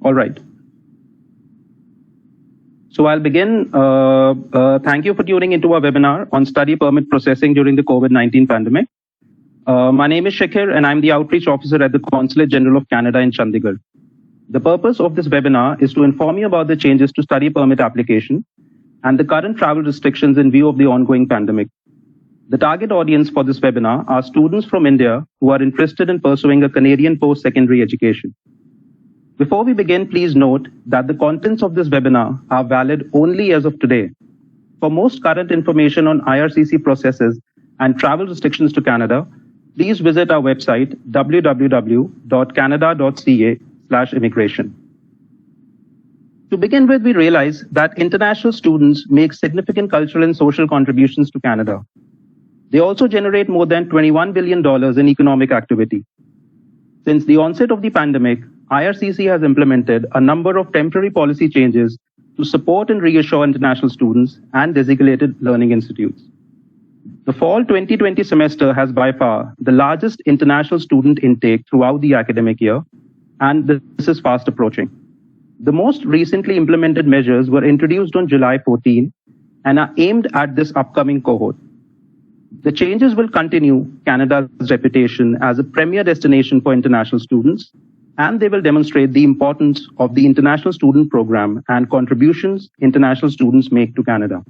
All right. So I'll begin. Thank you for tuning into our webinar on study permit processing during the COVID-19 pandemic. My name is Shikhar and I'm the Outreach Officer at the Consulate General of Canada in Chandigarh. The purpose of this webinar is to inform you about the changes to study permit application and the current travel restrictions in view of the ongoing pandemic. The target audience for this webinar are students from India who are interested in pursuing a Canadian post-secondary education. Before we begin, please note that the contents of this webinar are valid only as of today. For most current information on IRCC processes and travel restrictions to Canada, please visit our website www.canada.ca/immigration. To begin with, we realize that international students make significant cultural and social contributions to Canada. They also generate more than $21 billion in economic activity. Since the onset of the pandemic, IRCC has implemented a number of temporary policy changes to support and reassure international students and designated learning institutes. The fall 2020 semester has by far the largest international student intake throughout the academic year, and this is fast approaching. The most recently implemented measures were introduced on July 14 and are aimed at this upcoming cohort. The changes will continue Canada's reputation as a premier destination for international students, and they will demonstrate the importance of the international student program and contributions international students make to Canada.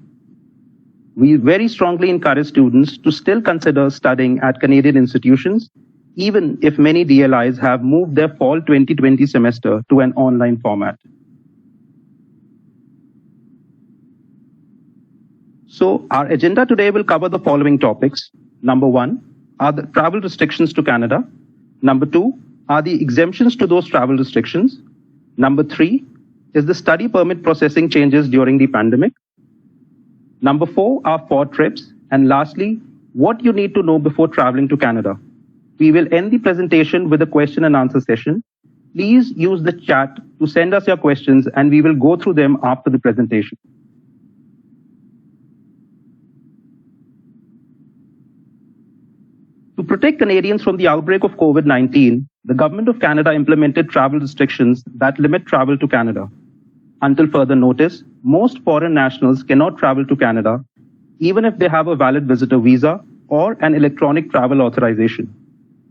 We very strongly encourage students to still consider studying at Canadian institutions, even if many DLIs have moved their fall 2020 semester to an online format. So our agenda today will cover the following topics. Number 1 are the travel restrictions to Canada. Number 2 are the exemptions to those travel restrictions. Number 3 is the study permit processing changes during the pandemic. Number 4 are 4 trips. And lastly, what you need to know before traveling to Canada. We will end the presentation with a question and answer session. Please use the chat to send us your questions and we will go through them after the presentation. To protect Canadians from the outbreak of COVID-19, the Government of Canada implemented travel restrictions that limit travel to Canada. Until further notice, most foreign nationals cannot travel to Canada, even if they have a valid visitor visa or an electronic travel authorization.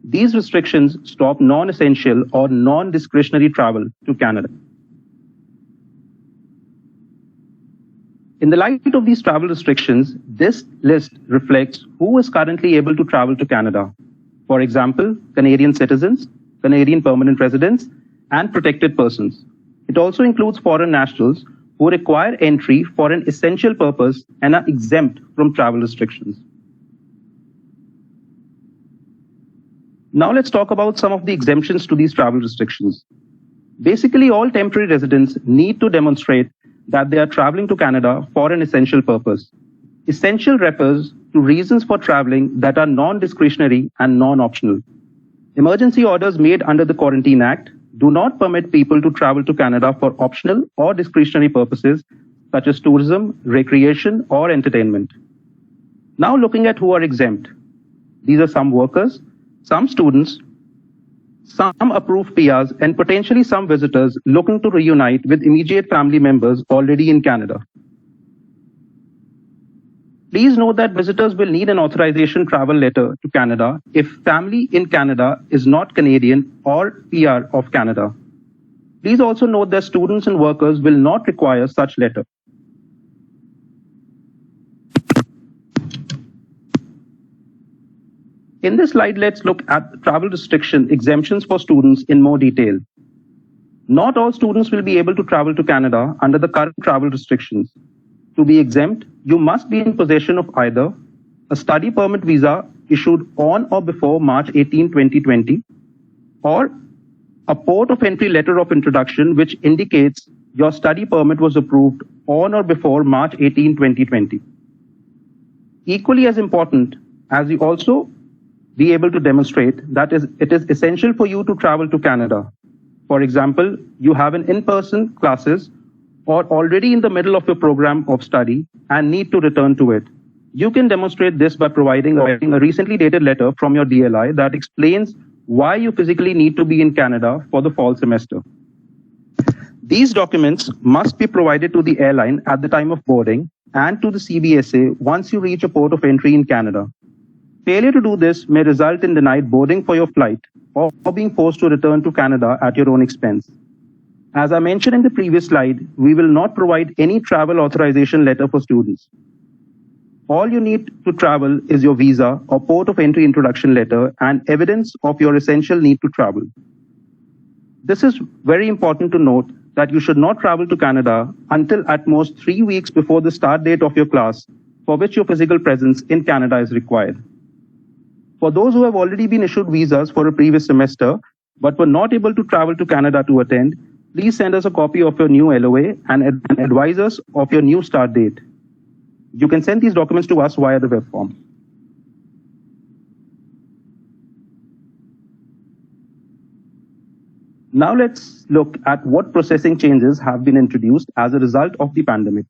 These restrictions stop non-essential or non-discretionary travel to Canada. In the light of these travel restrictions, this list reflects who is currently able to travel to Canada. For example, Canadian citizens, Canadian permanent residents, and protected persons. It also includes foreign nationals who require entry for an essential purpose and are exempt from travel restrictions. Now let's talk about some of the exemptions to these travel restrictions. Basically, all temporary residents need to demonstrate that they are traveling to Canada for an essential purpose. Essential refers to reasons for traveling that are non-discretionary and non-optional. Emergency orders made under the Quarantine Act do not permit people to travel to Canada for optional or discretionary purposes such as tourism, recreation, or entertainment. Now looking at who are exempt. These are some workers, some students, some approved PRs, and potentially some visitors looking to reunite with immediate family members already in Canada. Please note that visitors will need an authorization travel letter to Canada if family in Canada is not Canadian or PR of Canada. Please also note that students and workers will not require such letter. In this slide, let's look at travel restriction exemptions for students in more detail. Not all students will be able to travel to Canada under the current travel restrictions. To be exempt, you must be in possession of either a study permit visa issued on or before March 18, 2020, or a port of entry letter of introduction which indicates your study permit was approved on or before March 18, 2020. Equally as important, as you also be able to demonstrate that it is essential for you to travel to Canada. For example, you have an in-person classes or already in the middle of your program of study and need to return to it. You can demonstrate this by providing a recently dated letter from your DLI that explains why you physically need to be in Canada for the fall semester. These documents must be provided to the airline at the time of boarding and to the CBSA once you reach a port of entry in Canada. Failure to do this may result in denied boarding for your flight or being forced to return to Canada at your own expense. As I mentioned in the previous slide, we will not provide any travel authorization letter for students. All you need to travel is your visa or port of entry introduction letter and evidence of your essential need to travel. This is very important to note that you should not travel to Canada until at most 3 weeks before the start date of your class for which your physical presence in Canada is required. For those who have already been issued visas for a previous semester but were not able to travel to Canada to attend, please send us a copy of your new LOA and advise us of your new start date. You can send these documents to us via the web form. Now let's look at what processing changes have been introduced as a result of the pandemic.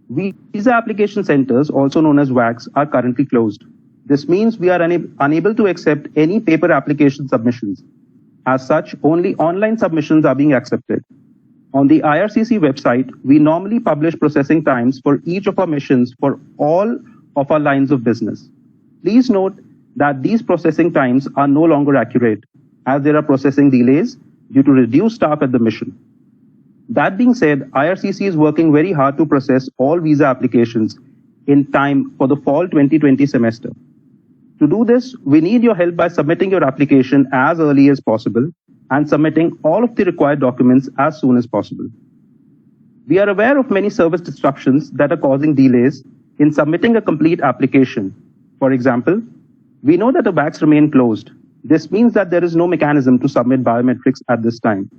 Visa application centers, also known as VACs, are currently closed. This means we are unable to accept any paper application submissions. As such, only online submissions are being accepted. On the IRCC website, we normally publish processing times for each of our missions for all of our lines of business. Please note that these processing times are no longer accurate, as there are processing delays due to reduced staff at the mission. That being said, IRCC is working very hard to process all visa applications in time for the fall 2020 semester. To do this, we need your help by submitting your application as early as possible and submitting all of the required documents as soon as possible. We are aware of many service disruptions that are causing delays in submitting a complete application. For example, we know that the VACs remain closed. This means that there is no mechanism to submit biometrics at this time.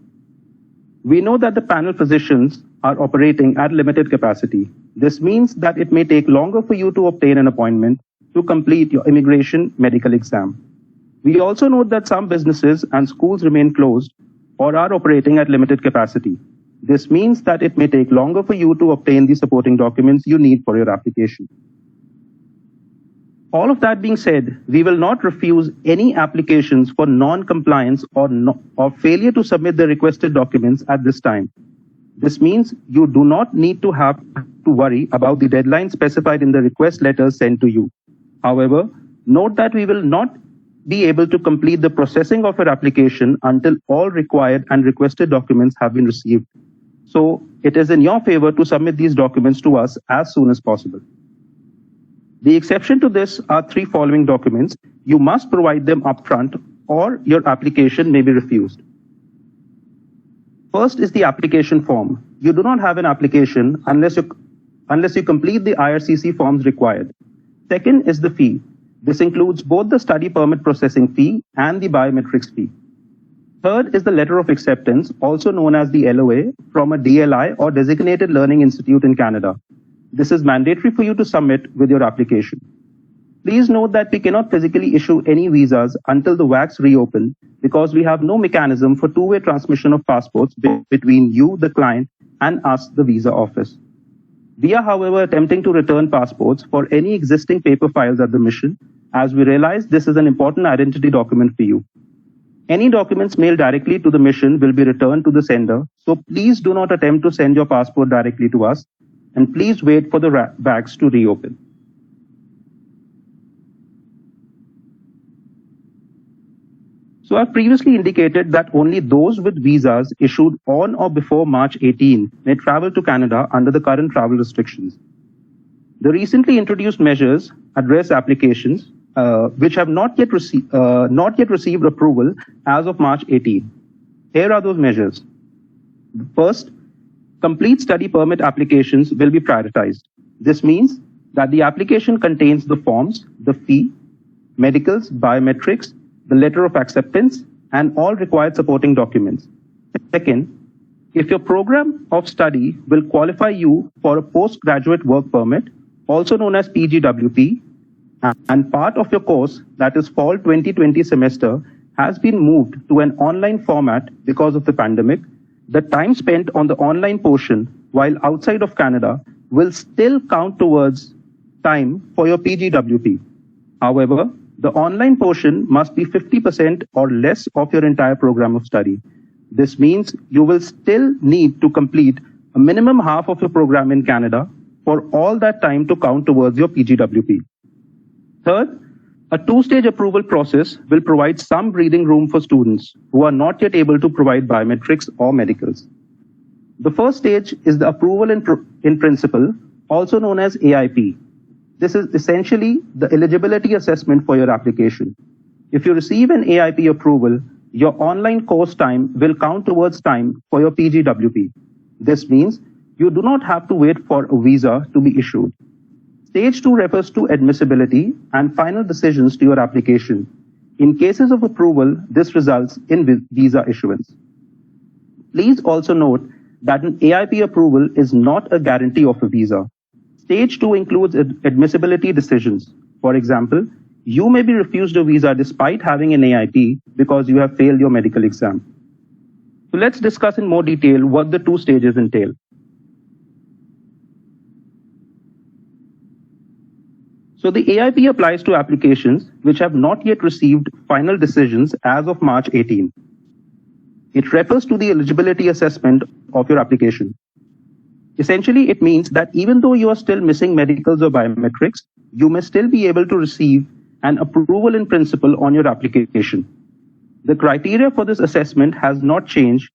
We know that the panel physicians are operating at limited capacity. This means that it may take longer for you to obtain an appointment to complete your immigration medical exam. We also note that some businesses and schools remain closed or are operating at limited capacity. This means that it may take longer for you to obtain the supporting documents you need for your application. All of that being said, we will not refuse any applications for non-compliance or failure to submit the requested documents at this time. This means you do not need to have to worry about the deadline specified in the request letters sent to you. However, note that we will not be able to complete the processing of your application until all required and requested documents have been received. So it is in your favor to submit these documents to us as soon as possible. The exception to this are 3 following documents. You must provide them upfront or your application may be refused. First is the application form. You do not have an application unless you complete the IRCC forms required. Second is the fee. This includes both the study permit processing fee and the biometrics fee. Third is the letter of acceptance, also known as the LOA, from a DLI or Designated Learning Institute in Canada. This is mandatory for you to submit with your application. Please note that we cannot physically issue any visas until the VACs reopen because we have no mechanism for two-way transmission of passports between you, the client, and us, the visa office. We are, however, attempting to return passports for any existing paper files at the mission, as we realize this is an important identity document for you. Any documents mailed directly to the mission will be returned to the sender, so please do not attempt to send your passport directly to us, and please wait for the VACs to reopen. So I've previously indicated that only those with visas issued on or before March 18 may travel to Canada under the current travel restrictions. The recently introduced measures address applications which have not yet received approval as of March 18. Here are those measures. First, complete study permit applications will be prioritized. This means that the application contains the forms, the fee, medicals, biometrics, the letter of acceptance, and all required supporting documents. Second, if your program of study will qualify you for a postgraduate work permit, also known as PGWP, and part of your course, that is fall 2020 semester, has been moved to an online format because of the pandemic, the time spent on the online portion while outside of Canada will still count towards time for your PGWP. However, the online portion must be 50% or less of your entire program of study. This means you will still need to complete a minimum half of your program in Canada for all that time to count towards your PGWP. Third, a two-stage approval process will provide some breathing room for students who are not yet able to provide biometrics or medicals. The first stage is the approval in principle, also known as AIP. This is essentially the eligibility assessment for your application. If you receive an AIP approval, your online course time will count towards time for your PGWP. This means you do not have to wait for a visa to be issued. Stage 2 refers to admissibility and final decisions to your application. In cases of approval, this results in visa issuance. Please also note that an AIP approval is not a guarantee of a visa. Stage 2 includes admissibility decisions. For example, you may be refused a visa despite having an AIP because you have failed your medical exam. So let's discuss in more detail what the two stages entail. So the AIP applies to applications which have not yet received final decisions as of March 18. It refers to the eligibility assessment of your application. Essentially, it means that even though you are still missing medicals or biometrics, you may still be able to receive an approval in principle on your application. The criteria for this assessment has not changed,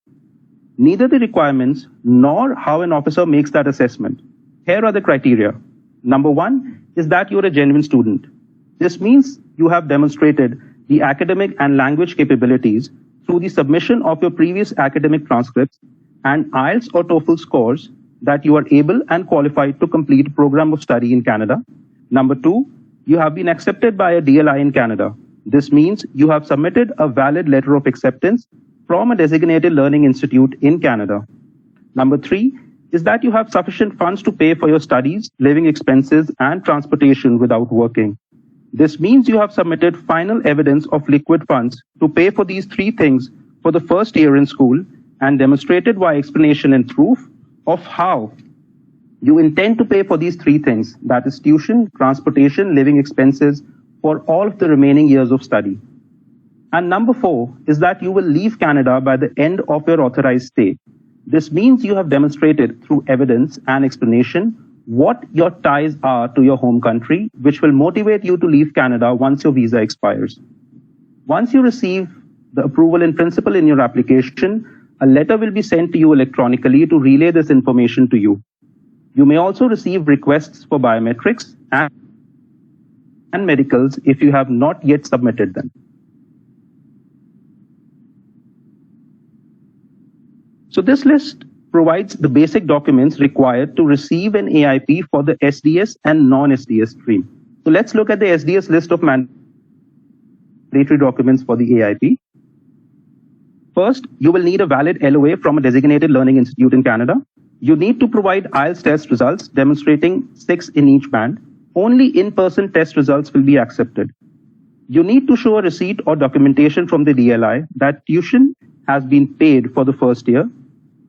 neither the requirements nor how an officer makes that assessment. Here are the criteria. Number 1 is that you're a genuine student. This means you have demonstrated the academic and language capabilities through the submission of your previous academic transcripts and IELTS or TOEFL scores that you are able and qualified to complete a program of study in Canada. Number 2, you have been accepted by a DLI in Canada. This means you have submitted a valid letter of acceptance from a designated learning institute in Canada. Number 3 is that you have sufficient funds to pay for your studies, living expenses, and transportation without working. This means you have submitted final evidence of liquid funds to pay for these 3 things for the first year in school and demonstrated by explanation and proof of how you intend to pay for these 3 things, that is tuition, transportation, living expenses for all of the remaining years of study. And number 4 is that you will leave Canada by the end of your authorized stay. This means you have demonstrated through evidence and explanation what your ties are to your home country, which will motivate you to leave Canada once your visa expires. Once you receive the approval in principle in your application, a letter will be sent to you electronically to relay this information to you. You may also receive requests for biometrics and medicals if you have not yet submitted them. So this list provides the basic documents required to receive an AIP for the SDS and non-SDS stream. So let's look at the SDS list of mandatory documents for the AIP. First, you will need a valid LOA from a designated learning institute in Canada. You need to provide IELTS test results demonstrating 6 in each band. Only in-person test results will be accepted. You need to show a receipt or documentation from the DLI that tuition has been paid for the first year.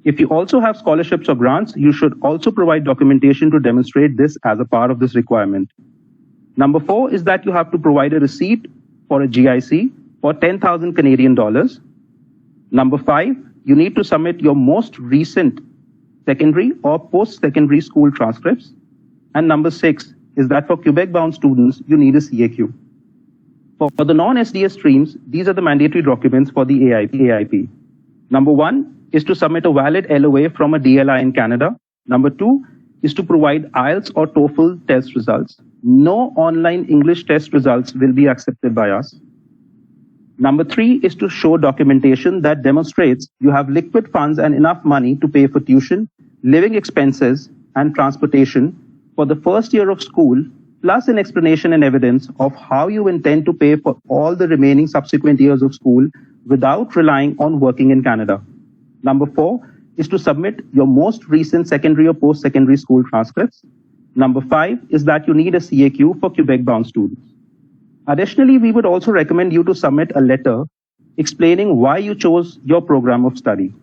If you also have scholarships or grants, you should also provide documentation to demonstrate this as a part of this requirement. Number 4 is that you have to provide a receipt for a GIC for 10,000 Canadian dollars. Number 5, you need to submit your most recent secondary or post-secondary school transcripts. And number 6 is that for Quebec-bound students, you need a CAQ. For the non-SDS streams, these are the mandatory documents for the AIP. Number 1 is to submit a valid LOA from a DLI in Canada. Number 2 is to provide IELTS or TOEFL test results. No online English test results will be accepted by us. Number 3 is to show documentation that demonstrates you have liquid funds and enough money to pay for tuition, living expenses, and transportation for the first year of school, plus an explanation and evidence of how you intend to pay for all the remaining subsequent years of school without relying on working in Canada. Number 4 is to submit your most recent secondary or post-secondary school transcripts. Number 5 is that you need a CAQ for Quebec-bound students. Additionally, we would also recommend you to submit a letter explaining why you chose your program of study.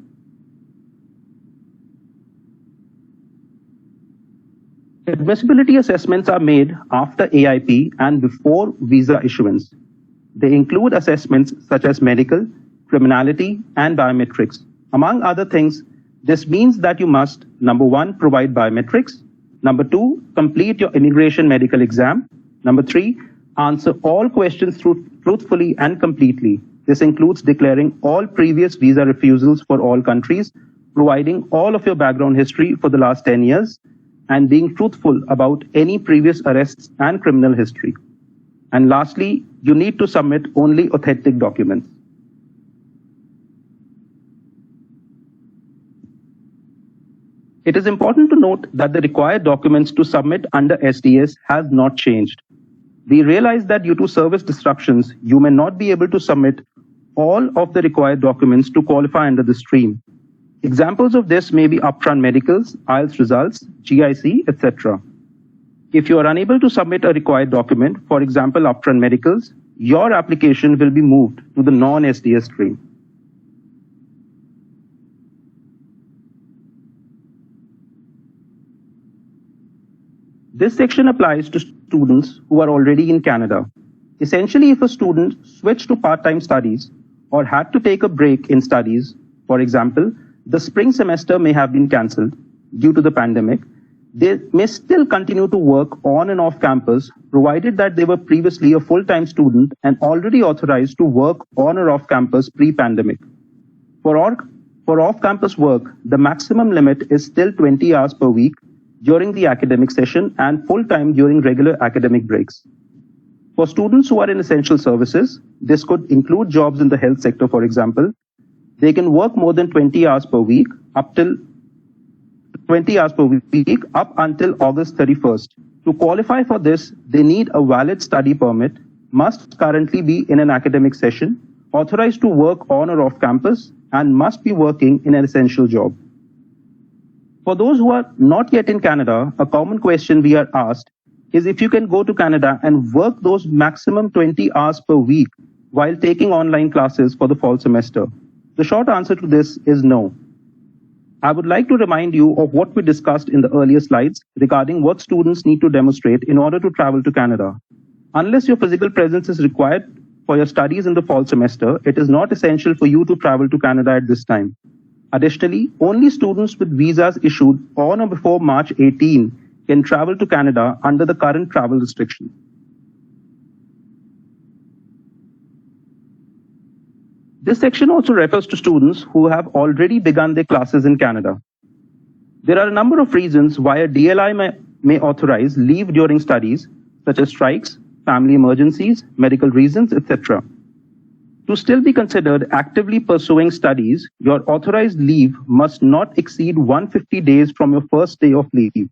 Admissibility assessments are made after AIP and before visa issuance. They include assessments such as medical, criminality, and biometrics. Among other things, this means that you must, number 1, provide biometrics, number 2, complete your immigration medical exam, number 3, answer all questions truthfully and completely. This includes declaring all previous visa refusals for all countries, providing all of your background history for the last 10 years, and being truthful about any previous arrests and criminal history. And lastly, you need to submit only authentic documents. It is important to note that the required documents to submit under SDS have not changed. We realize that due to service disruptions, you may not be able to submit all of the required documents to qualify under the stream. Examples of this may be upfront medicals, IELTS results, GIC, etc. If you are unable to submit a required document, for example, upfront medicals, your application will be moved to the non-SDS stream. This section applies to students who are already in Canada. Essentially, if a student switched to part-time studies or had to take a break in studies, for example, the spring semester may have been cancelled due to the pandemic, they may still continue to work on and off campus, provided that they were previously a full-time student and already authorized to work on or off campus pre-pandemic. For off-campus work, the maximum limit is still 20 hours per week during the academic session and full-time during regular academic breaks. For students who are in essential services, this could include jobs in the health sector, for example. They can work more than 20 hours per week up until August 31st. To qualify for this, they need a valid study permit, must currently be in an academic session, authorized to work on or off campus, and must be working in an essential job. For those who are not yet in Canada, a common question we are asked is if you can go to Canada and work those maximum 20 hours per week while taking online classes for the fall semester. The short answer to this is no. I would like to remind you of what we discussed in the earlier slides regarding what students need to demonstrate in order to travel to Canada. Unless your physical presence is required for your studies in the fall semester, it is not essential for you to travel to Canada at this time. Additionally, only students with visas issued on or before March 18 can travel to Canada under the current travel restrictions. This section also refers to students who have already begun their classes in Canada. There are a number of reasons why a DLI may authorize leave during studies, such as strikes, family emergencies, medical reasons, etc. To still be considered actively pursuing studies, your authorized leave must not exceed 150 days from your first day of leave.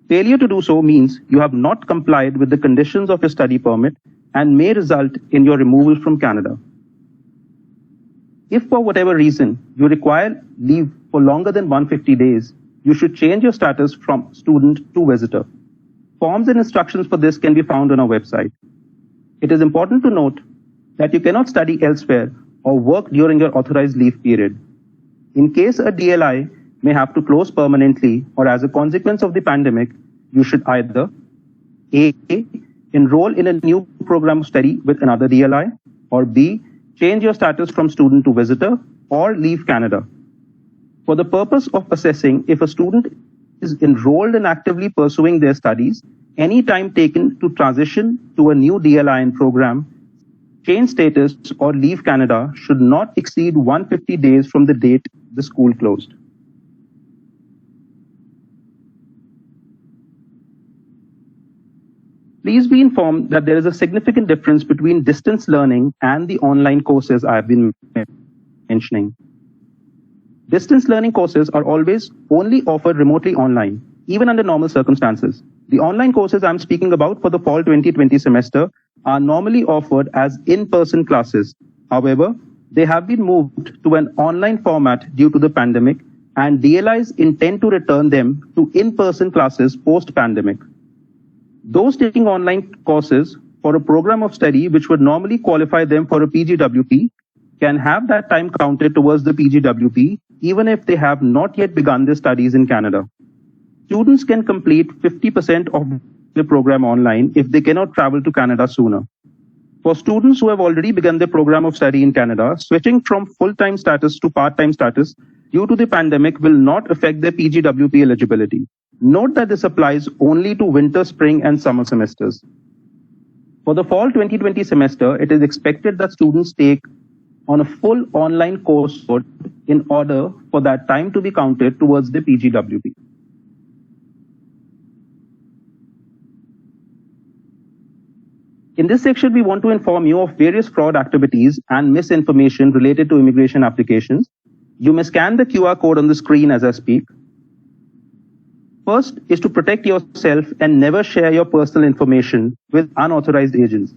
Failure to do so means you have not complied with the conditions of your study permit and may result in your removal from Canada. If for whatever reason you require leave for longer than 150 days, you should change your status from student to visitor. Forms and instructions for this can be found on our website. It is important to note that you cannot study elsewhere or work during your authorized leave period. In case a DLI may have to close permanently or as a consequence of the pandemic, you should either A. Enroll in a new program of study with another DLI, or B. Change your status from student to visitor, or leave Canada. For the purpose of assessing if a student is enrolled and actively pursuing their studies, any time taken to transition to a new DLI and program, change status, or leave Canada should not exceed 150 days from the date the school closed. Please be informed that there is a significant difference between distance learning and the online courses I have been mentioning. Distance learning courses are always only offered remotely online, even under normal circumstances. The online courses I'm speaking about for the fall 2020 semester are normally offered as in-person classes. However, they have been moved to an online format due to the pandemic, and DLIs intend to return them to in-person classes post-pandemic. Those taking online courses for a program of study which would normally qualify them for a PGWP can have that time counted towards the PGWP even if they have not yet begun their studies in Canada. Students can complete 50% of the program online if they cannot travel to Canada sooner. For students who have already begun their program of study in Canada, switching from full-time status to part-time status due to the pandemic will not affect their PGWP eligibility. Note that this applies only to winter, spring, and summer semesters. For the fall 2020 semester, it is expected that students take on a full online coursework in order for that time to be counted towards the PGWP. In this section, we want to inform you of various fraud activities and misinformation related to immigration applications. You may scan the QR code on the screen as I speak. First is to protect yourself and never share your personal information with unauthorized agents.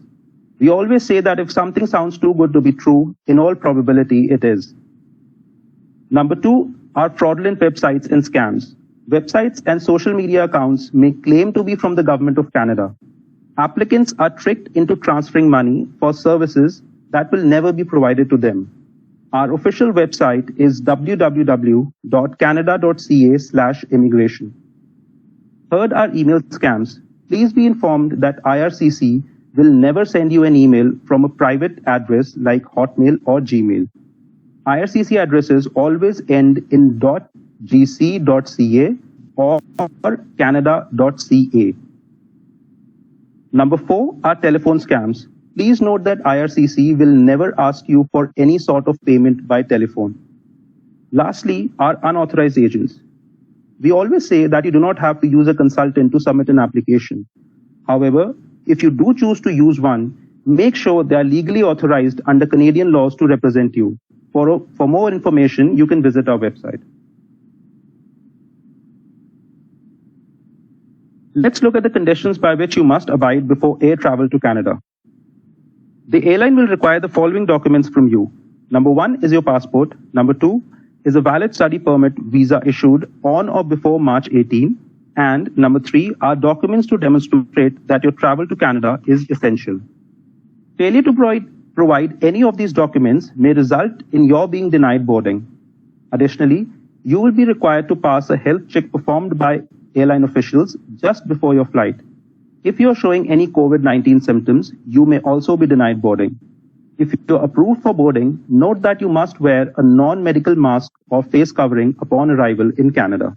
We always say that if something sounds too good to be true, in all probability it is. Number 2 are fraudulent websites and scams. Websites and social media accounts may claim to be from the Government of Canada. Applicants are tricked into transferring money for services that will never be provided to them. Our official website is www.canada.ca/immigration. Third are email scams. Please be informed that IRCC will never send you an email from a private address like Hotmail or Gmail. IRCC addresses always end in .gc.ca or canada.ca. Number 4 are telephone scams. Please note that IRCC will never ask you for any sort of payment by telephone. Lastly are unauthorized agents. We always say that you do not have to use a consultant to submit an application. However, if you do choose to use one, make sure they are legally authorized under Canadian laws to represent you. For more information, you can visit our website. Let's look at the conditions by which you must abide before air travel to Canada. The airline will require the following documents from you. Number 1 is your passport. Number 2 is a valid study permit visa issued on or before March 18. And number 3 are documents to demonstrate that your travel to Canada is essential. Failure to provide any of these documents may result in your being denied boarding. Additionally, you will be required to pass a health check performed by airline officials just before your flight. If you are showing any COVID-19 symptoms, you may also be denied boarding. If you are approved for boarding, note that you must wear a non-medical mask or face covering upon arrival in Canada.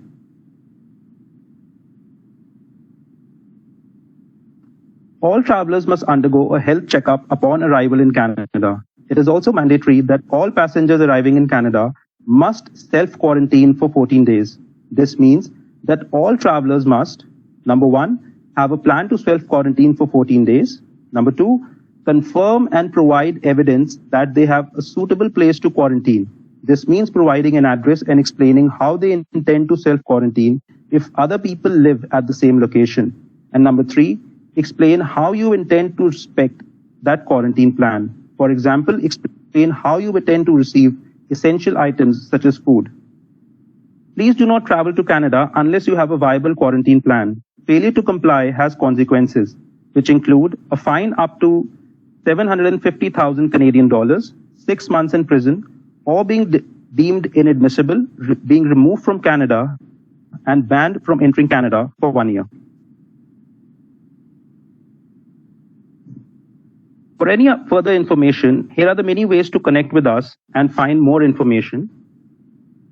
All travelers must undergo a health checkup upon arrival in Canada. It is also mandatory that all passengers arriving in Canada must self-quarantine for 14 days. This means that all travelers must, number 1, have a plan to self-quarantine for 14 days. Number 2, confirm and provide evidence that they have a suitable place to quarantine. This means providing an address and explaining how they intend to self-quarantine if other people live at the same location. And number 3, explain how you intend to respect that quarantine plan. For example, explain how you intend to receive essential items such as food. Please do not travel to Canada unless you have a viable quarantine plan. Failure to comply has consequences, which include a fine up to 750,000 Canadian dollars, 6 months in prison, or being deemed inadmissible, being removed from Canada, and banned from entering Canada for 1 year. For any further information, here are the many ways to connect with us and find more information.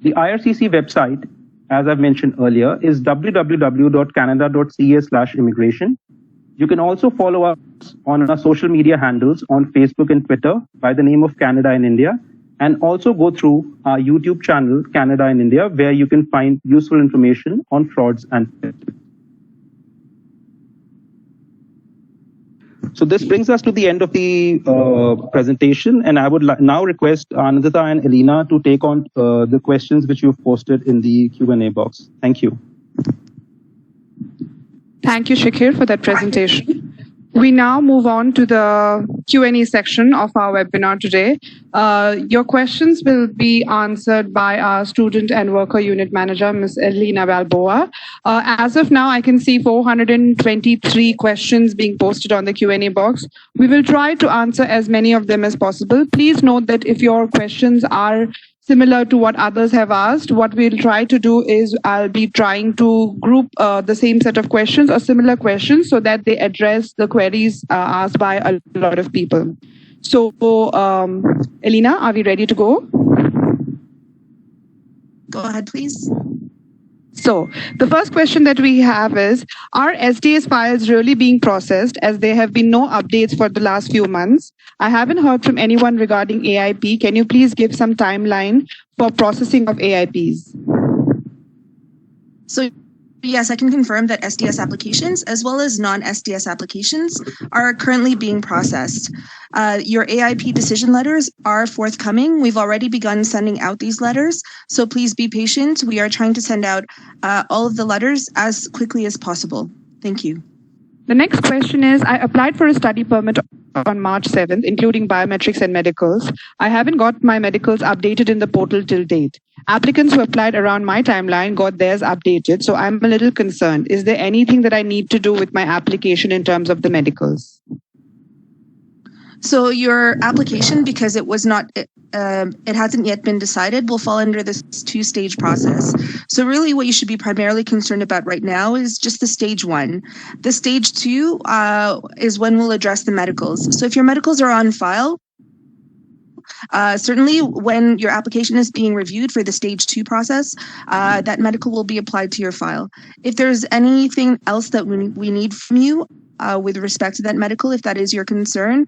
The IRCC website, as I've mentioned earlier, is www.canada.ca/immigration. You can also follow us on our social media handles on Facebook and Twitter by the name of Canada in India, and also go through our YouTube channel, Canada in India, where you can find useful information on frauds and theft. So this brings us to the end of the presentation, and I would now request Anandita and Elena to take on the questions which you've posted in the Q&A box. Thank you. Thank you, Shakir, for that presentation. We now move on to the Q&A section of our webinar today. Your questions will be answered by our Student and Worker Unit Manager, Ms. Elena Balboa. As of now, I can see 423 questions being posted on the Q&A box. We will try to answer as many of them as possible. Please note that if your questions are similar to what others have asked, what we'll try to do is I'll be trying to group the same set of questions or similar questions so that they address the queries asked by a lot of people. So, Elena, are we ready to go? Go ahead, please. So the first question that we have is, are SDS files really being processed as there have been no updates for the last few months? I haven't heard from anyone regarding AIP. Can you please give some timeline for processing of AIPs? So yes, I can confirm that SDS applications as well as non-SDS applications are currently being processed. Your AIP decision letters are forthcoming. We've already begun sending out these letters, so please be patient. We are trying to send out all of the letters as quickly as possible. Thank you. The next question is, I applied for a study permit on March 7th, including biometrics and medicals. I haven't got my medicals updated in the portal till date. Applicants who applied around my timeline got theirs updated, so I'm a little concerned. Is there anything that I need to do with my application in terms of the medicals? So your application, because it was not, it hasn't yet been decided, will fall under this two-stage process. So really what you should be primarily concerned about right now is just the stage 1. The stage 2 is when we'll address the medicals. So if your medicals are on file, certainly when your application is being reviewed for the stage 2 process, that medical will be applied to your file. If there's anything else that we need from you, with respect to that medical, if that is your concern,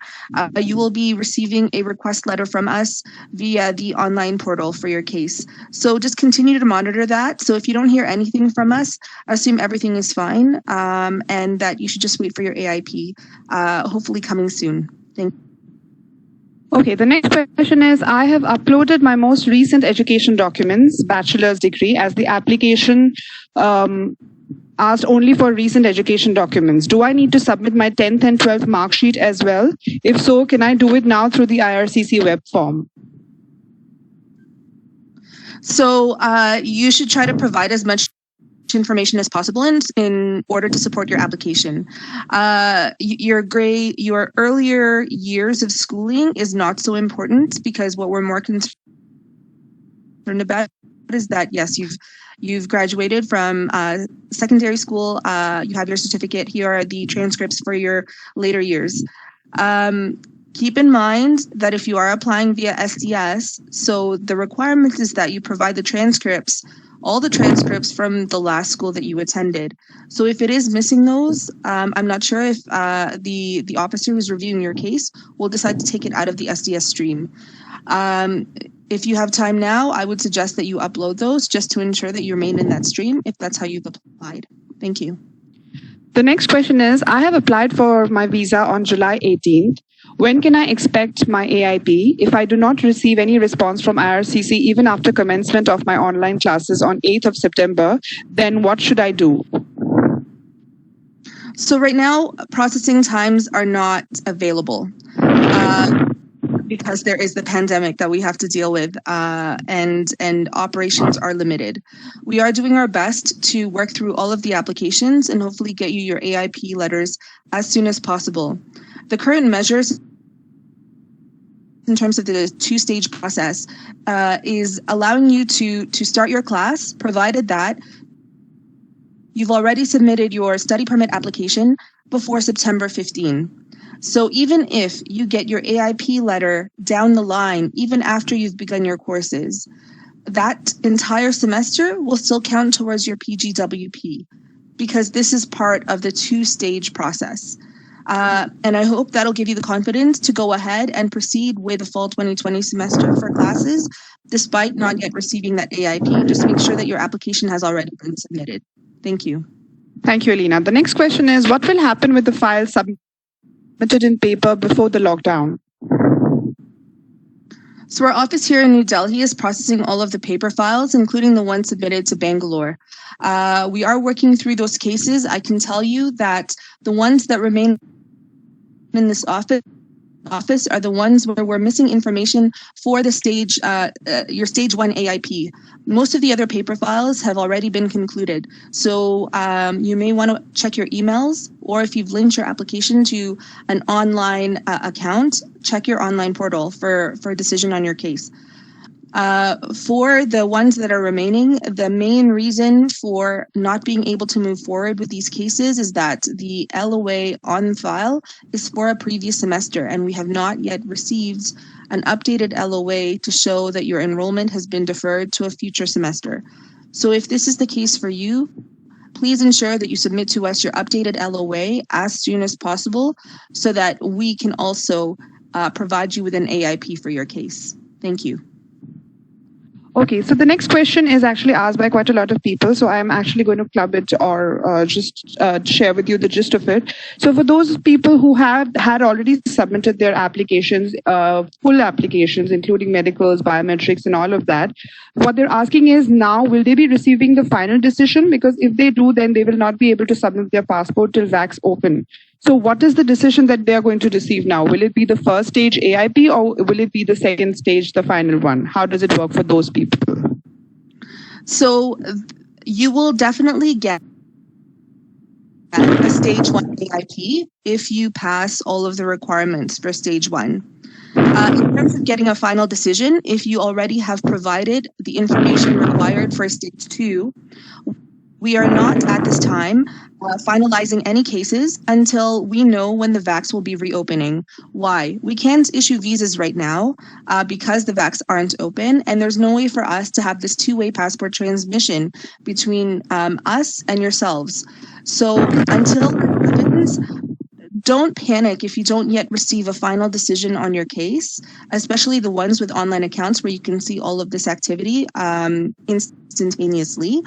you will be receiving a request letter from us via the online portal for your case. So just continue to monitor that. So if you don't hear anything from us, assume everything is fine, and that you should just wait for your AIP, hopefully coming soon. Thank you. Okay, the next question is, I have uploaded my most recent education documents, bachelor's degree, as the application asked only for recent education documents. Do I need to submit my 10th and 12th mark sheet as well? If so, can I do it now through the IRCC web form? So you should try to provide as much information as possible in order to support your application. Your earlier years of schooling is not so important, because what we're more concerned about is that, yes, you've graduated from secondary school, you have your certificate, here are the transcripts for your later years. Keep in mind that if you are applying via SDS, so the requirement is that you provide the transcripts, all the transcripts from the last school that you attended. So if it is missing those, I'm not sure if the officer who's reviewing your case will decide to take it out of the SDS stream. If you have time now, I would suggest that you upload those just to ensure that you remain in that stream if that's how you've applied. Thank you. The next question is, I have applied for my visa on July 18th. When can I expect my AIP? If I do not receive any response from IRCC even after commencement of my online classes on 8th of September, then what should I do? So right now, processing times are not available because there is the pandemic that we have to deal with, and operations are limited. We are doing our best to work through all of the applications and hopefully get you your AIP letters as soon as possible. The current measures in terms of the two-stage process is allowing you to start your class, provided that you've already submitted your study permit application before September 15. So even if you get your AIP letter down the line, even after you've begun your courses, that entire semester will still count towards your PGWP, because this is part of the two-stage process. And I hope that'll give you the confidence to go ahead and proceed with the fall 2020 semester for classes, despite not yet receiving that AIP. Just make sure that your application has already been submitted. Thank you. Thank you, Alina. The next question is, what will happen with the files submitted in paper before the lockdown? So our office here in New Delhi is processing all of the paper files, including the ones submitted to Bangalore. We are working through those cases. I can tell you that the ones that remain in this office are the ones where we're missing information for the stage, your stage 1 AIP. Most of the other paper files have already been concluded. So you may want to check your emails, or if you've linked your application to an online account, check your online portal for a decision on your case. For the ones that are remaining, the main reason for not being able to move forward with these cases is that the LOA on file is for a previous semester, and we have not yet received an updated LOA to show that your enrollment has been deferred to a future semester. So if this is the case for you, please ensure that you submit to us your updated LOA as soon as possible so that we can also provide you with an AIP for your case. Thank you. Okay, so the next question is actually asked by quite a lot of people. So I'm actually going to club it or just share with you the gist of it. So for those people who had already submitted their applications, full applications, including medicals, biometrics, and all of that, what they're asking is now, will they be receiving the final decision? Because if they do, then they will not be able to submit their passport till VACs open. So what is the decision that they are going to receive now? Will it be the first stage AIP or will it be the second stage, the final one? How does it work for those people? So you will definitely get a stage 1 AIP if you pass all of the requirements for stage 1. In terms of getting a final decision, if you already have provided the information required for stage 2, we are not at this time finalizing any cases until we know when the VACs will be reopening. Why? We can't issue visas right now because the VACs aren't open, and there's no way for us to have this two-way passport transmission between us and yourselves. So until that happens, don't panic if you don't yet receive a final decision on your case, especially the ones with online accounts where you can see all of this activity instantaneously.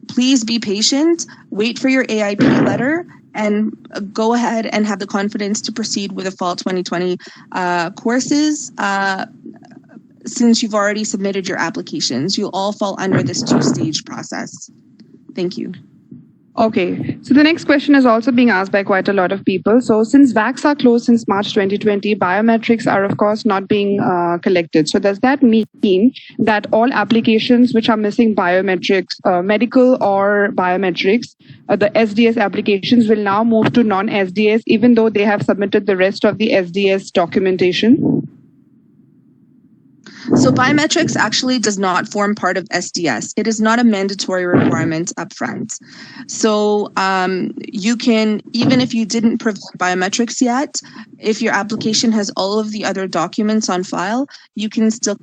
Please be patient, wait for your AIP letter, and go ahead and have the confidence to proceed with the fall 2020 courses. Since you've already submitted your applications, you'll all fall under this two-stage process. Thank you. Okay, so the next question is also being asked by quite a lot of people. So since VACs are closed since March 2020, biometrics are of course not being collected. So does that mean that all applications which are missing biometrics, medical or biometrics, the SDS applications will now move to non-SDS even though they have submitted the rest of the SDS documentation? So biometrics actually does not form part of SDS. It is not a mandatory requirement upfront. So you can, even if you didn't provide biometrics yet, if your application has all of the other documents on file, you can still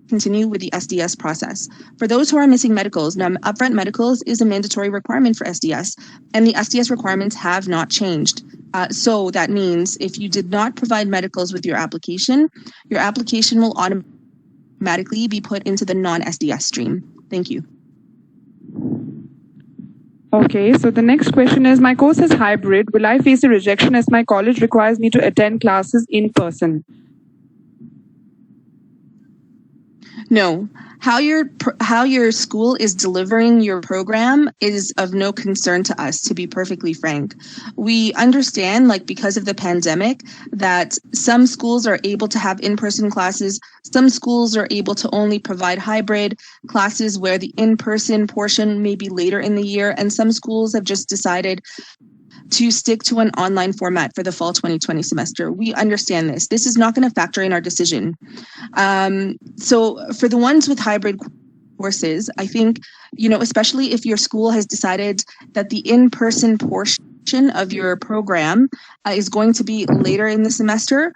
continue with the SDS process. For those who are missing medicals, now upfront medicals is a mandatory requirement for SDS, and the SDS requirements have not changed. So that means if you did not provide medicals with your application will automatically be put into the non-SDS stream. Thank you. Okay, so the next question is, my course is hybrid. Will I face a rejection as my college requires me to attend classes in person? No. How your school is delivering your program is of no concern to us, to be perfectly frank. We understand, like, because of the pandemic, that some schools are able to have in-person classes, some schools are able to only provide hybrid classes where the in-person portion may be later in the year, and some schools have just decided to stick to an online format for the fall 2020 semester. We understand this. This is not going to factor in our decision. So for the ones with hybrid courses, I think, especially if your school has decided that the in-person portion of your program is going to be later in the semester,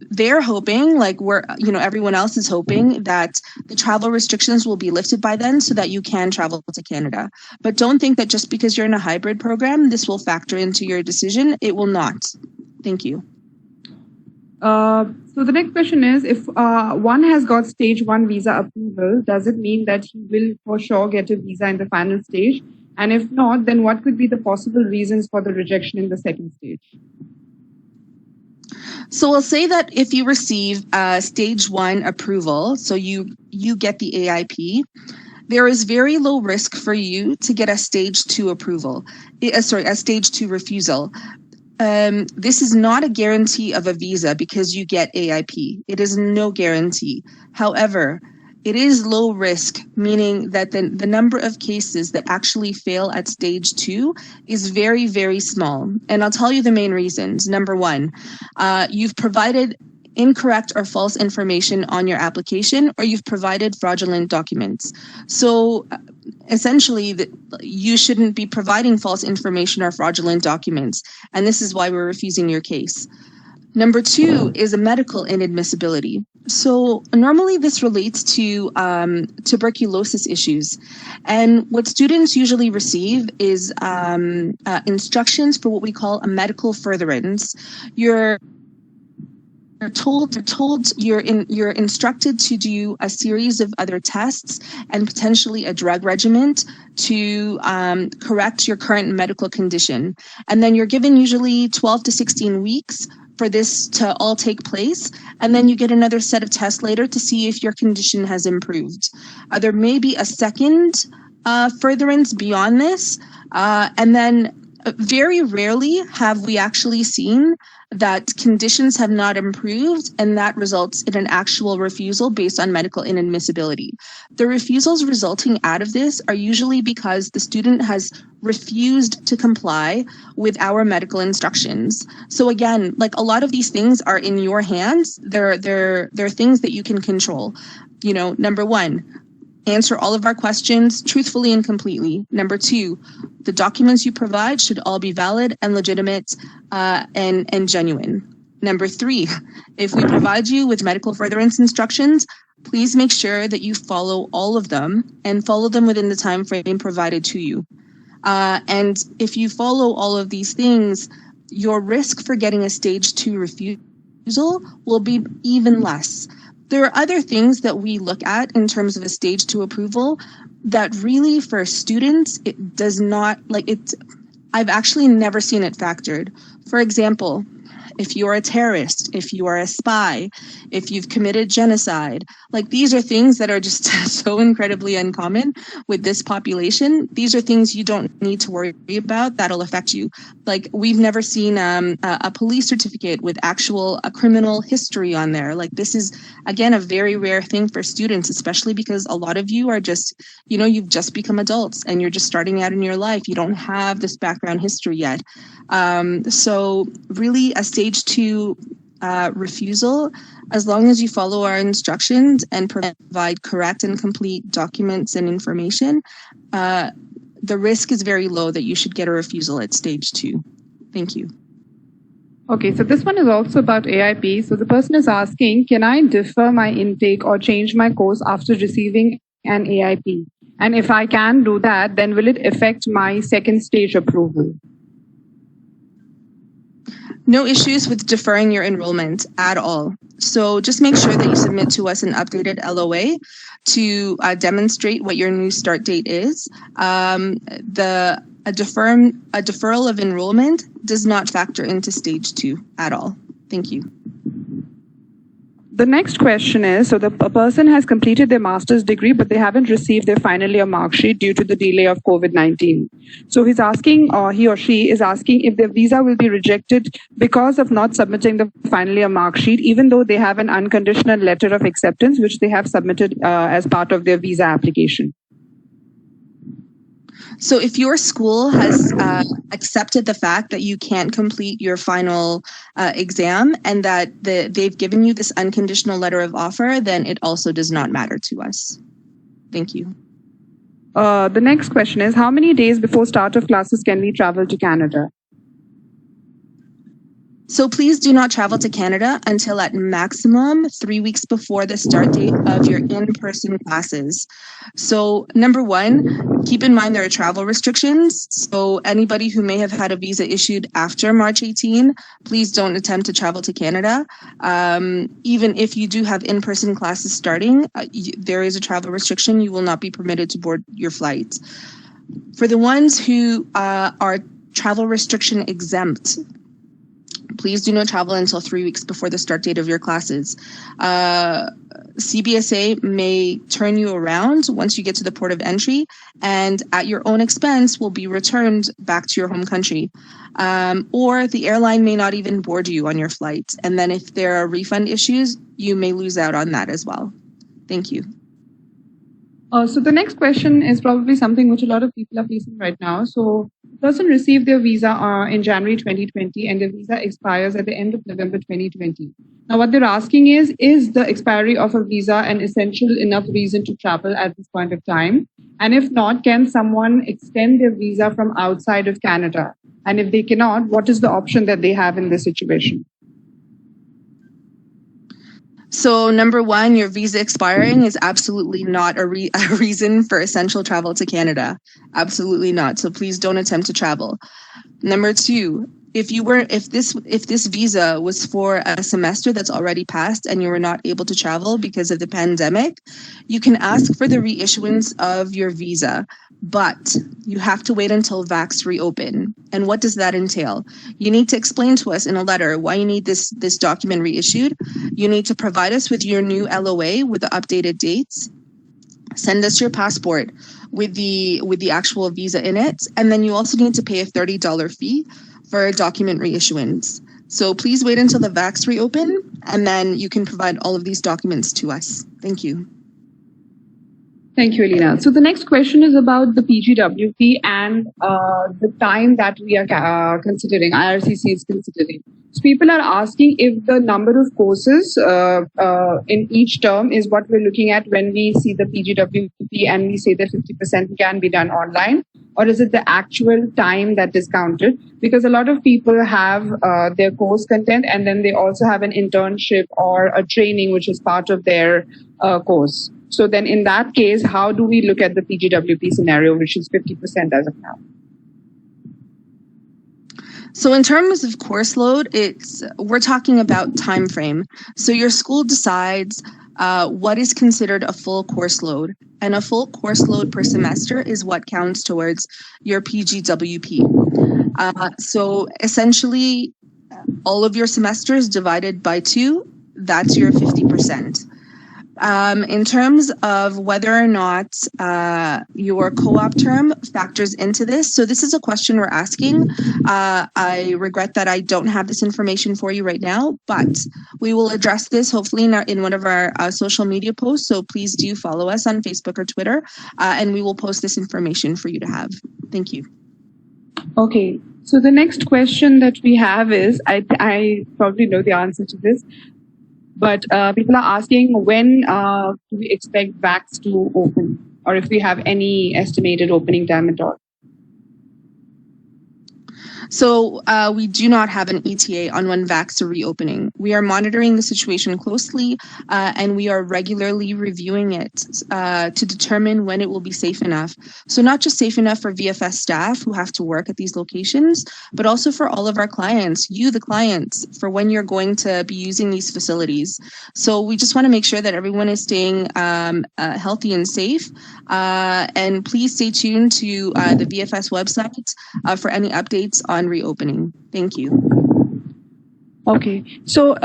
they're hoping, like everyone else is hoping, that the travel restrictions will be lifted by then so that you can travel to Canada. But don't think that just because you're in a hybrid program, this will factor into your decision. It will not. Thank you. So the next question is, if one has got stage 1 visa approval, does it mean that he will for sure get a visa in the final stage? And if not, then what could be the possible reasons for the rejection in the second stage? So we'll say that if you receive stage 1 approval, so you get the AIP, there is very low risk for you to get a stage 2 approval, a stage 2 refusal. This is not a guarantee of a visa because you get AIP. It is no guarantee. However, it is low risk, meaning that the number of cases that actually fail at stage 2 is very, very small. And I'll tell you the main reasons. Number one, you've provided incorrect or false information on your application, or you've provided fraudulent documents. So essentially, you shouldn't be providing false information or fraudulent documents, and this is why we're refusing your case. Number 2 is a medical inadmissibility. So normally this relates to tuberculosis issues. And what students usually receive is instructions for what we call a medical furtherance. You're instructed to do a series of other tests and potentially a drug regimen to correct your current medical condition. And then you're given usually 12 to 16 weeks for this to all take place, and then you get another set of tests later to see if your condition has improved. There may be a second furtherance beyond this, and then very rarely have we actually seen that conditions have not improved, and that results in an actual refusal based on medical inadmissibility. The refusals resulting out of this are usually because the student has refused to comply with our medical instructions. So again, like, a lot of these things are in your hands. They're things that you can control. You know, number 1, answer all of our questions truthfully and completely. Number 2, the documents you provide should all be valid and legitimate and genuine. Number 3, if we provide you with medical furtherance instructions, please make sure that you follow all of them and follow them within the time frame provided to you. And if you follow all of these things, your risk for getting a stage 2 refusal will be even less. There are other things that we look at in terms of a stage 2 approval that really, for students, it does not, like, it. I've actually never seen it factored. For example, if you're a terrorist, if you are a spy, if you've committed genocide, like, these are things that are just so incredibly uncommon with this population. These are things you don't need to worry about that'll affect you. Like, we've never seen a police certificate with actual criminal history on there. Like, this is, again, a very rare thing for students, especially because a lot of you are just, you know, you've just become adults and you're just starting out in your life. You don't have this background history yet. So really, a stage 2 refusal, as long as you follow our instructions and provide correct and complete documents and information, the risk is very low that you should get a refusal at stage 2. Thank you. Okay, so this one is also about AIP. So the person is asking, can I defer my intake or change my course after receiving an AIP? And if I can do that, then will it affect my second stage approval? No issues with deferring your enrollment at all. So just make sure that you submit to us an updated LOA to demonstrate what your new start date is. A deferral of enrollment does not factor into stage 2 at all. Thank you. The next question is, so the person has completed their master's degree, but they haven't received their final year mark sheet due to the delay of COVID-19. So he's asking, or he or she is asking, if their visa will be rejected because of not submitting the final year mark sheet, even though they have an unconditional letter of acceptance, which they have submitted as part of their visa application. So if your school has accepted the fact that you can't complete your final exam and that they've given you this unconditional letter of offer, then it also does not matter to us. Thank you. The next question is, how many days before start of classes can we travel to Canada? So please do not travel to Canada until at maximum 3 weeks before the start date of your in-person classes. So number 1, keep in mind there are travel restrictions. So anybody who may have had a visa issued after March 18, please don't attempt to travel to Canada. Even if you do have in-person classes starting, there is a travel restriction. You will not be permitted to board your flight. For the ones who are travel restriction exempt, please do not travel until 3 weeks before the start date of your classes. CBSA may turn you around once you get to the port of entry, and at your own expense will be returned back to your home country. Or the airline may not even board you on your flight. And then if there are refund issues, you may lose out on that as well. Thank you. So the next question is probably something which a lot of people are facing right now. So the Person received their visa in January 2020 and their visa expires at the end of November 2020. Now, what they're asking is the expiry of a visa an essential enough reason to travel at this point of time? And if not, can someone extend their visa from outside of Canada? And if they cannot, what is the option that they have in this situation? So number one, your visa expiring is absolutely not a reason for essential travel to Canada. Absolutely not. So please don't attempt to travel. Number two, if this visa was for a semester that's already passed and you were not able to travel because of the pandemic, you can ask for the reissuance of your visa, but you have to wait until vax reopen. And what does that entail? You need to explain to us in a letter why you need this document reissued. You need to provide us with your new LOA with the updated dates. Send us your passport with the actual visa in it, and then you also need to pay a $30 fee for document reissuance. So please wait until the vax reopen, and then you can provide all of these documents to us. Thank you. Thank you, Elena. So the next question is about the PGWP and the time that we are considering, IRCC is considering. So people are asking if the number of courses in each term is what we're looking at when we see the PGWP and we say that 50% can be done online, or is it the actual time that is counted? Because a lot of people have their course content and then they also have an internship or a training which is part of their course. So then in that case, how do we look at the PGWP scenario, which is 50% as of now? So in terms of course load, we're talking about time frame. So your school decides what is considered a full course load, and a full course load per semester is what counts towards your PGWP. So essentially, all of your semesters divided by 2, that's your 50%. In terms of whether or not your co-op term factors into this, so this is a question we're asking. I regret that I don't have this information for you right now, but we will address this hopefully in one of our social media posts. So please do follow us on Facebook or Twitter, and we will post this information for you to have. Thank you. Okay, so the next question that we have is, I probably know the answer to this, but people are asking when do we expect vax to open, or if we have any estimated opening time at all? So we do not have an ETA on when vax are reopening. We are monitoring the situation closely, and we are regularly reviewing it to determine when it will be safe enough. So not just safe enough for VFS staff who have to work at these locations, but also for all of our clients, you, the clients, for when you're going to be using these facilities. So we just want to make sure that everyone is staying healthy and safe. And please stay tuned to the VFS website for any updates on reopening. Thank you. Okay, so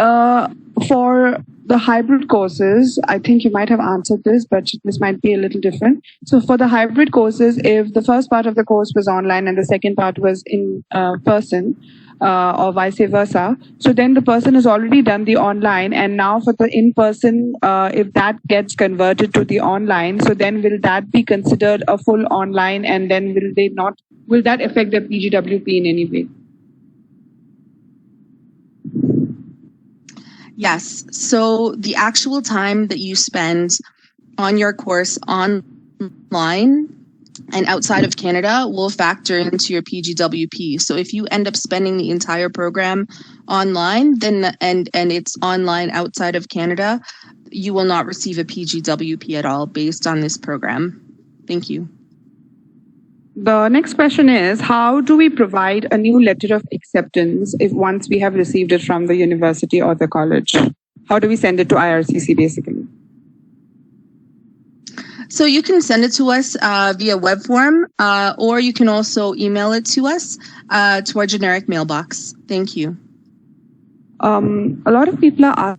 for the hybrid courses, I think you might have answered this, but this might be a little different. So for the hybrid courses, if the first part of the course was online and the second part was in person, or vice versa, so then the person has already done the online, and now for the in-person, if that gets converted to the online, so then will that be considered a full online, and then will that affect the PGWP in any way? Yes. So the actual time that you spend on your course online and outside of Canada will factor into your PGWP. So if you end up spending the entire program online, then and it's online outside of Canada, you will not receive a PGWP at all based on this program. Thank you. The next question is, how do we provide a new letter of acceptance if once we have received it from the university or the college? How do we send it to IRCC basically? So you can send it to us via web form, or you can also email it to us to our generic mailbox. Thank you. A lot of people are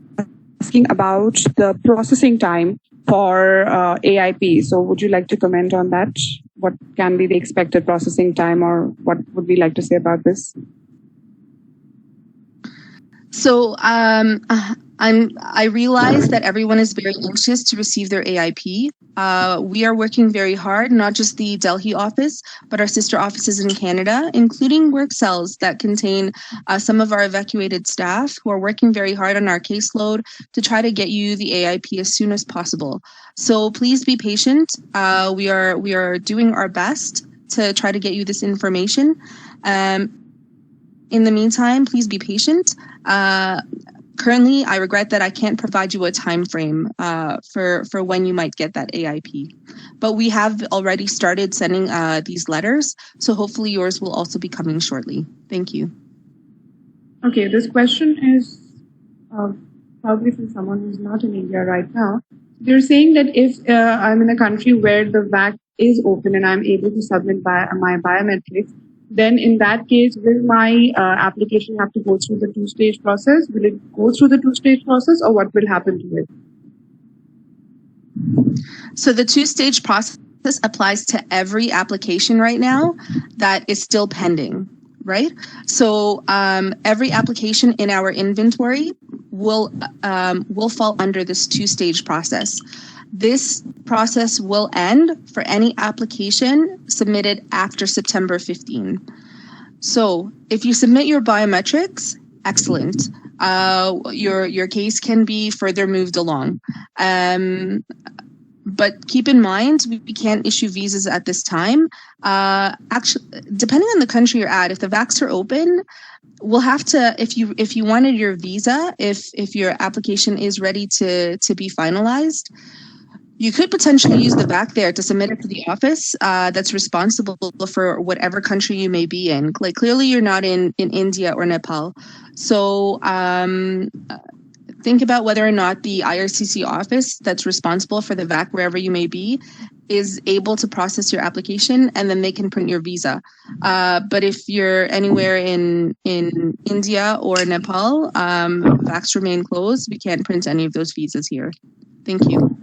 asking about the processing time for AIP. So would you like to comment on that? What can be the expected processing time, or what would we like to say about this? So I realize that everyone is very anxious to receive their AIP. We are working very hard, not just the Delhi office, but our sister offices in Canada, including work cells that contain some of our evacuated staff who are working very hard on our caseload to try to get you the AIP as soon as possible. So please be patient. We are doing our best to try to get you this information. In the meantime, please be patient. Currently, I regret that I can't provide you a time frame for when you might get that AIP. But we have already started sending these letters, so hopefully yours will also be coming shortly. Thank you. Okay, this question is probably from someone who's not in India right now. They're saying that if I'm in a country where the VAC is open and I'm able to submit my biometrics, then in that case, will my application have to go through the two-stage process? Will it go through the two-stage process, or what will happen to it? So the two-stage process applies to every application right now that is still pending, right? So every application in our inventory will fall under this two-stage process. This process will end for any application submitted after September 15. So if you submit your biometrics, excellent. Your case can be further moved along. But keep in mind, we can't issue visas at this time. Actually, depending on the country you're at, if the VACs are open, we'll have to, if you wanted your visa, if your application is ready to be finalized, you could potentially use the VAC there to submit it to the office that's responsible for whatever country you may be in. Like clearly you're not in India or Nepal. So think about whether or not the IRCC office that's responsible for the VAC wherever you may be is able to process your application, and then they can print your visa. But if you're anywhere in India or Nepal, VACs remain closed. We can't print any of those visas here. Thank you.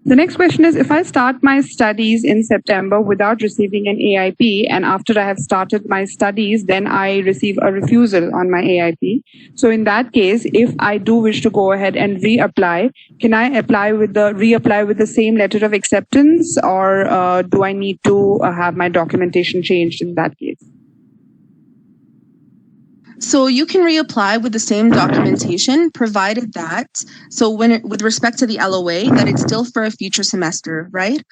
The next question is, if I start my studies in September without receiving an AIP, and after I have started my studies, then I receive a refusal on my AIP. So in that case, if I do wish to go ahead and reapply, can I reapply with the same letter of acceptance, or do I need to have my documentation changed in that case? So you can reapply with the same documentation, provided that, so with respect to the LOA, that it's still for a future semester, right?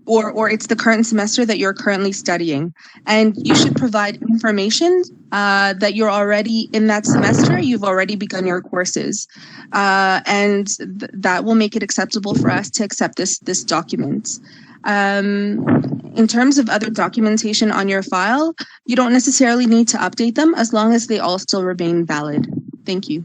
Or it's the current semester that you're currently studying. And you should provide information that you're already in that semester, you've already begun your courses. And that will make it acceptable for us to accept this document. In terms of other documentation on your file, you don't necessarily need to update them as long as they all still remain valid. Thank you.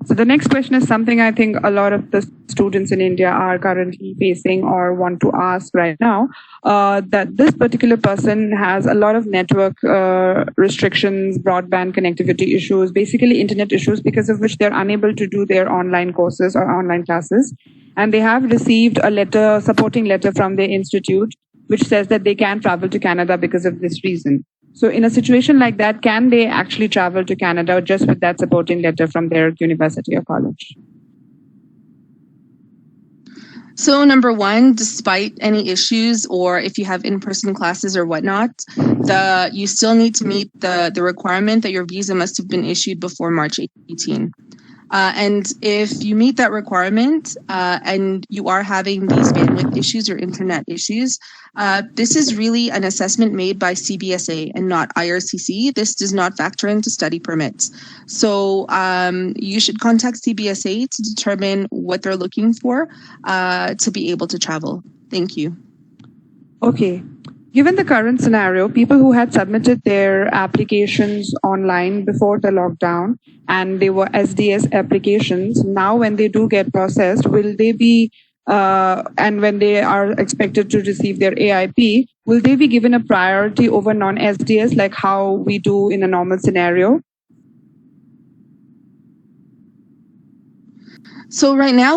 So the next question is something I think a lot of the students in India are currently facing or want to ask right now, that this particular person has a lot of network restrictions, broadband connectivity issues, basically internet issues, because of which they're unable to do their online courses or online classes. And they have received a supporting letter from their institute, which says that they can travel to Canada because of this reason. So in a situation like that, can they actually travel to Canada just with that supporting letter from their university or college? So number one, despite any issues, or if you have in-person classes or whatnot, you still need to meet the requirement that your visa must have been issued before March 18. And if you meet that requirement and you are having these bandwidth issues or internet issues, this is really an assessment made by CBSA and not IRCC. This does not factor into study permits. So you should contact CBSA to determine what they're looking for to be able to travel. Thank you. Okay. Given the current scenario, people who had submitted their applications online before the lockdown and they were SDS applications, now when they do get processed, will they be, and when they are expected to receive their AIP, will they be given a priority over non-SDS like how we do in a normal scenario? So right now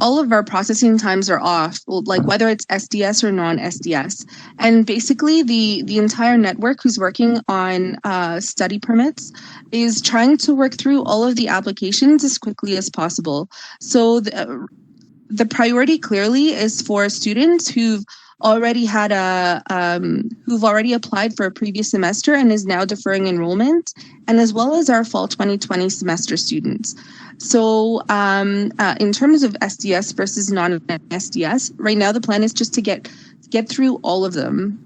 all of our processing times are off, like whether it's SDS or non-SDS. And basically the entire network who's working on study permits is trying to work through all of the applications as quickly as possible. So the priority clearly is for students who've already had who've already applied for a previous semester and is now deferring enrollment, and as well as our fall 2020 semester students. So in terms of SDS versus non-SDS, right now the plan is just to get through all of them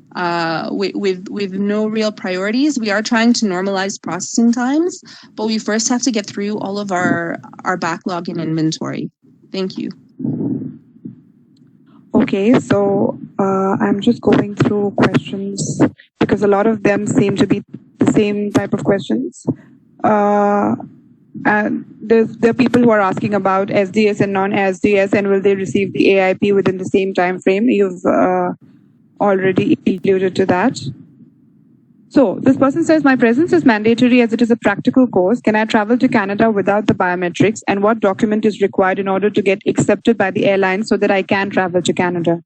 with no real priorities. We are trying to normalize processing times, but we first have to get through all of our backlog and inventory. Thank you. Okay, so I'm just going through questions because a lot of them seem to be the same type of questions. And there are people who are asking about SDS and non-SDS, and will they receive the AIP within the same time frame? You've already alluded to that. So this person says, my presence is mandatory as it is a practical course. Can I travel to Canada without the biometrics? And what document is required in order to get accepted by the airline so that I can travel to Canada?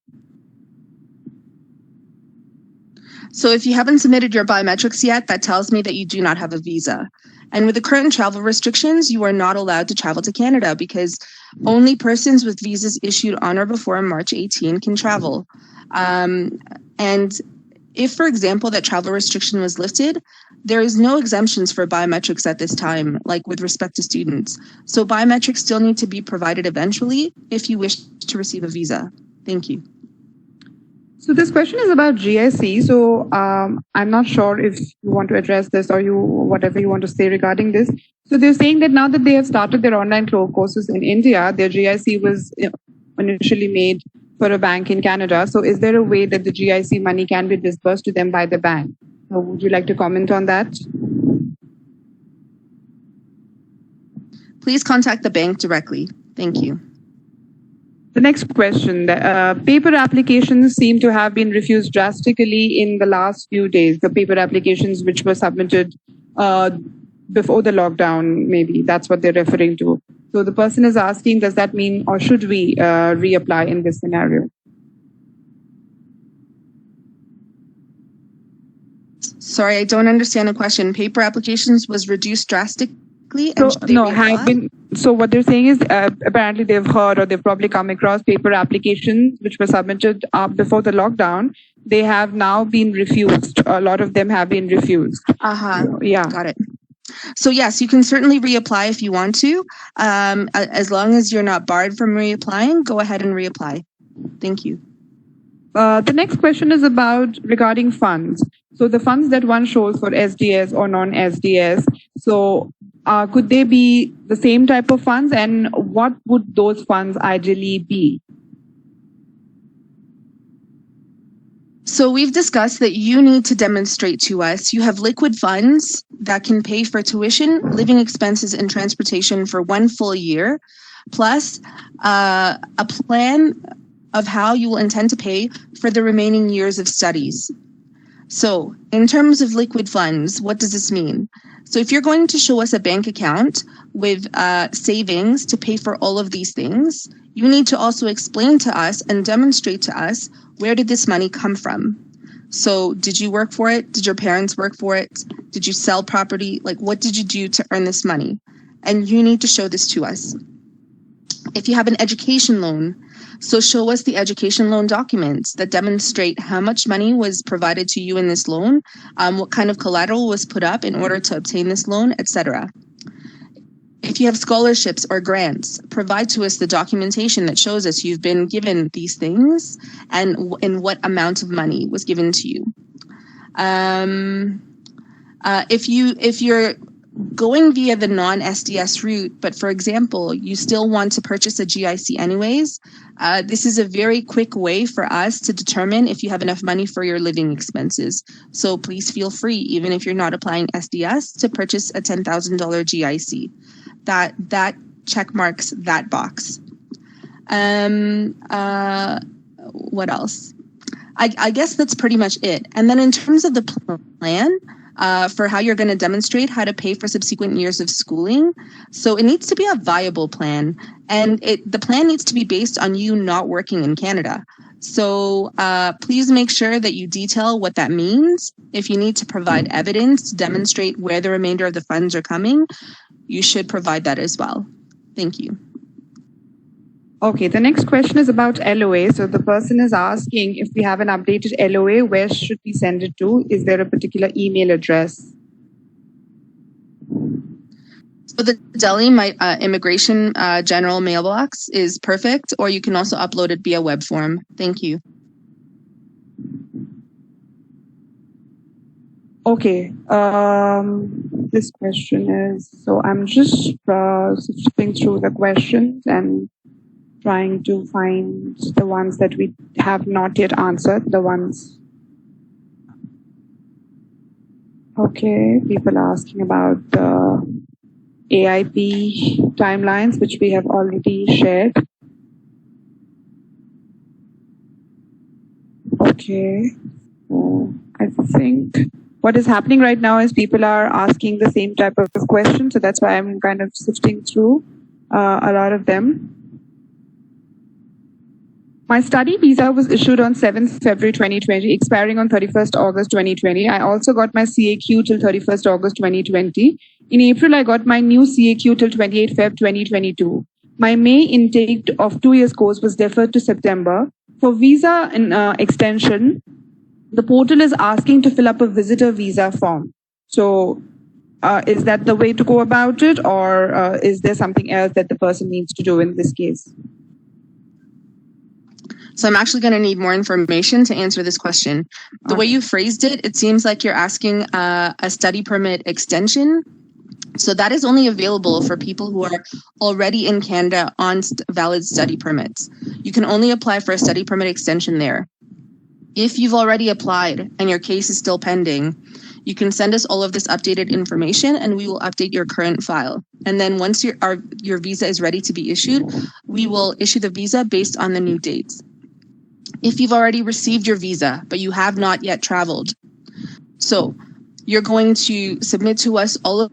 So if you haven't submitted your biometrics yet, that tells me that you do not have a visa. And with the current travel restrictions, you are not allowed to travel to Canada because only persons with visas issued on or before March 18 can travel. And if, for example, that travel restriction was lifted, there is no exemptions for biometrics at this time, like with respect to students. So biometrics still need to be provided eventually if you wish to receive a visa. Thank you. So this question is about GIC. So I'm not sure if you want to address this or whatever you want to say regarding this. So they're saying that now that they have started their online courses in India, their GIC was initially made for a bank in Canada. So is there a way that the GIC money can be disbursed to them by the bank? So would you like to comment on that? Please contact the bank directly. Thank you. The next question, paper applications seem to have been refused drastically in the last few days. The paper applications which were submitted before the lockdown, maybe that's what they're referring to. So the person is asking, does that mean, or should we reapply in this scenario? Sorry, I don't understand the question. Paper applications was reduced drastically? And so what they're saying is apparently they've heard or they've probably come across paper applications which were submitted before the lockdown. They have now been refused. A lot of them have been refused. Yeah. Got it. So yes, you can certainly reapply if you want to. As long as you're not barred from reapplying, go ahead and reapply. Thank you. The next question is regarding funds. So the funds that one shows for SDS or non-SDS, so could they be the same type of funds, and what would those funds ideally be? So we've discussed that you need to demonstrate to us you have liquid funds that can pay for tuition, living expenses, and transportation for 1 full year, plus a plan of how you will intend to pay for the remaining years of studies. So in terms of liquid funds, what does this mean? So if you're going to show us a bank account with savings to pay for all of these things, you need to also explain to us and demonstrate to us, where did this money come from? So did you work for it? Did your parents work for it? Did you sell property? Like, what did you do to earn this money? And you need to show this to us. If you have an education loan, so show us the education loan documents that demonstrate how much money was provided to you in this loan, what kind of collateral was put up in order to obtain this loan, etc. If you have scholarships or grants, provide to us the documentation that shows us you've been given these things and in what amount of money was given to you. If you're going via the non-SDS route, but for example, you still want to purchase a GIC anyways, this is a very quick way for us to determine if you have enough money for your living expenses. So please feel free, even if you're not applying SDS, to purchase a $10,000 GIC. That check marks that box. What else? I guess that's pretty much it. And then in terms of the plan, for how you're going to demonstrate how to pay for subsequent years of schooling. So it needs to be a viable plan, and the plan needs to be based on you not working in Canada. So please make sure that you detail what that means. If you need to provide evidence to demonstrate where the remainder of the funds are coming, you should provide that as well. Thank you. Okay, the next question is about LOA. So the person is asking if we have an updated LOA, where should we send it to? Is there a particular email address? So the Delhi Immigration General Mailbox is perfect, or you can also upload it via web form. Thank you. Okay, this question is, so I'm just sifting through the questions and trying to find the ones that we have not yet answered, the ones. Okay, people are asking about the AIP timelines, which we have already shared. Okay, so I think what is happening right now is people are asking the same type of questions, so that's why I'm kind of sifting through a lot of them. My study visa was issued on 7th February 2020, expiring on 31st August 2020. I also got my CAQ till 31st August 2020. In April, I got my new CAQ till 28 Feb 2022. My May intake of 2 years course was deferred to September. For visa extension, the portal is asking to fill up a visitor visa form. So is that the way to go about it, or is there something else that the person needs to do in this case? So I'm actually going to need more information to answer this question. The way you phrased it, it seems like you're asking a study permit extension. So that is only available for people who are already in Canada on valid study permits. You can only apply for a study permit extension there. If you've already applied and your case is still pending, you can send us all of this updated information and we will update your current file. And then once your visa is ready to be issued, we will issue the visa based on the new dates. If you've already received your visa, but you have not yet traveled, so you're going to submit to us all of...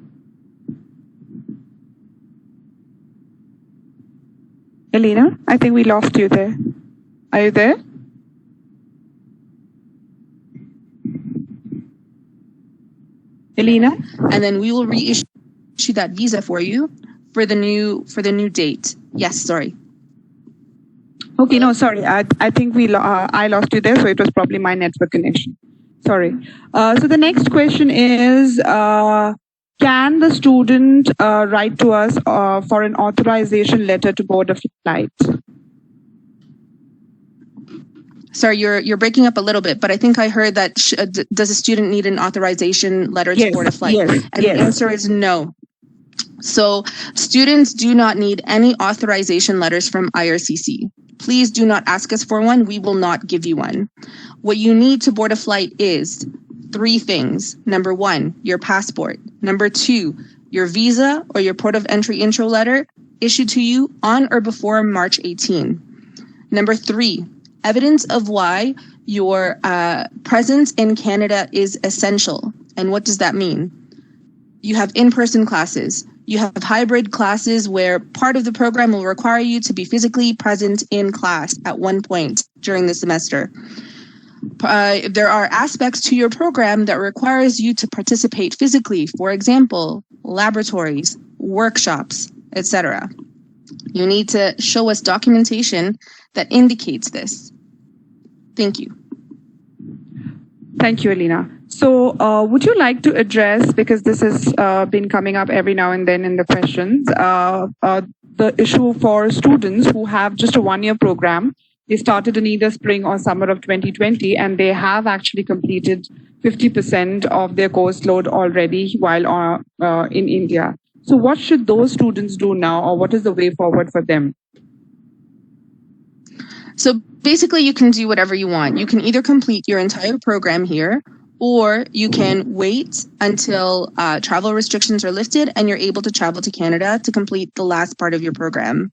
Elena, I think we lost you there. Are you there? Elena? And then we will reissue that visa for you for the new date. Yes, sorry. Okay, no, sorry. I think I lost you there, so it was probably my network connection. Sorry. So the next question is, can the student write to us for an authorization letter to board a flight? Sorry, you're breaking up a little bit, but I think I heard that does a student need an authorization letter to board a flight? Yes, and the answer is no. So students do not need any authorization letters from IRCC. Please do not ask us for one. We will not give you one. What you need to board a flight is 3 things. Number 1, your passport. Number 2, your visa or your port of entry intro letter issued to you on or before March 18. Number 3, evidence of why your presence in Canada is essential. And what does that mean? You have in-person classes. You have hybrid classes where part of the program will require you to be physically present in class at one point during the semester. There are aspects to your program that requires you to participate physically, for example, laboratories, workshops, etc. You need to show us documentation that indicates this. Thank you. Thank you, Alina. So would you like to address, because this has been coming up every now and then in the questions, the issue for students who have just a 1-year program. They started in either spring or summer of 2020, and they have actually completed 50% of their course load already while in India. So what should those students do now, or what is the way forward for them? So basically, you can do whatever you want. You can either complete your entire program here, or you can wait until travel restrictions are lifted and you're able to travel to Canada to complete the last part of your program.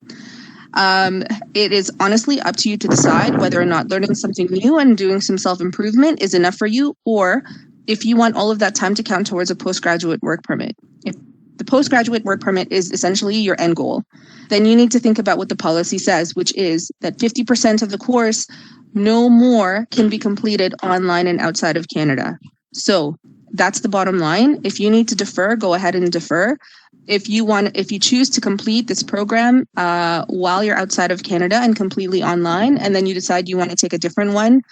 It is honestly up to you to decide whether or not learning something new and doing some self-improvement is enough for you, or if you want all of that time to count towards a postgraduate work permit. If the postgraduate work permit is essentially your end goal, then you need to think about what the policy says, which is that 50% of the course, no more, can be completed online and outside of Canada. So that's the bottom line. If you need to defer, go ahead and defer. If you choose to complete this program while you're outside of Canada and completely online, and then you decide you want to take a different one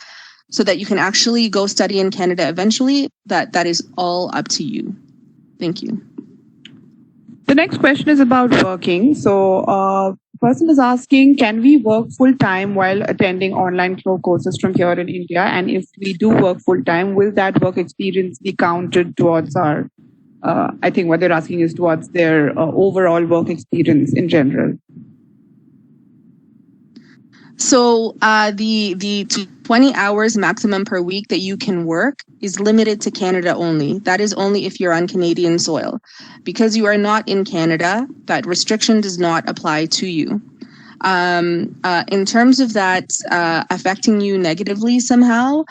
so that you can actually go study in Canada eventually, that is all up to you. Thank you. The next question is about working. So person is asking, can we work full-time while attending online courses from here in India? And if we do work full-time, will that work experience be counted towards our, I think what they're asking is towards their overall work experience in general? So the 20 hours maximum per week that you can work is limited to Canada only. That is only if you're on Canadian soil. Because you are not in Canada, that restriction does not apply to you. In terms of that affecting you negatively somehow,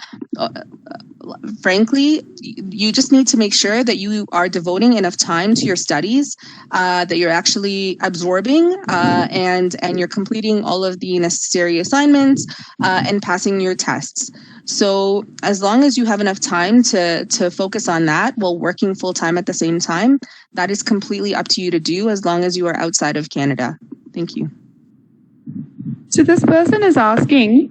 frankly, you just need to make sure that you are devoting enough time to your studies, that you're actually absorbing and you're completing all of the necessary assignments and passing your tests. So as long as you have enough time to focus on that while working full time at the same time, that is completely up to you to do as long as you are outside of Canada. Thank you. So this person is asking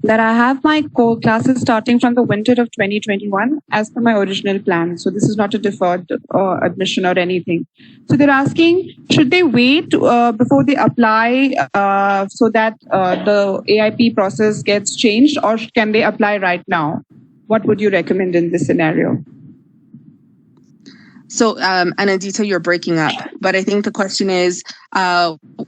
that I have my core classes starting from the winter of 2021 as per my original plan. So this is not a deferred admission or anything. So they're asking, should they wait before they apply so that the AIP process gets changed, or can they apply right now? What would you recommend in this scenario? So, Anandita, you're breaking up, but I think the question is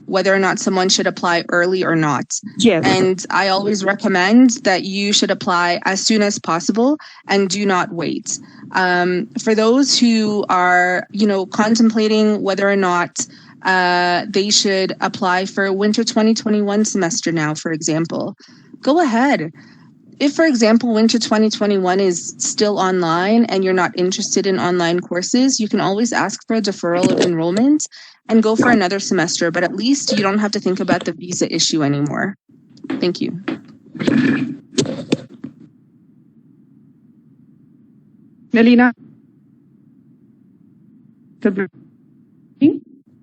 whether or not someone should apply early or not. Yes. And I always recommend that you should apply as soon as possible and do not wait. For those who are, contemplating whether or not they should apply for winter 2021 semester now, for example, go ahead. If, for example, winter 2021 is still online and you're not interested in online courses, you can always ask for a deferral of enrollment and go for another semester, but at least you don't have to think about the visa issue anymore. Thank you. Nelina?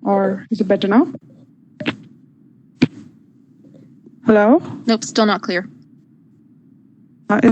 Or is it better now? Hello? Nope, still not clear. But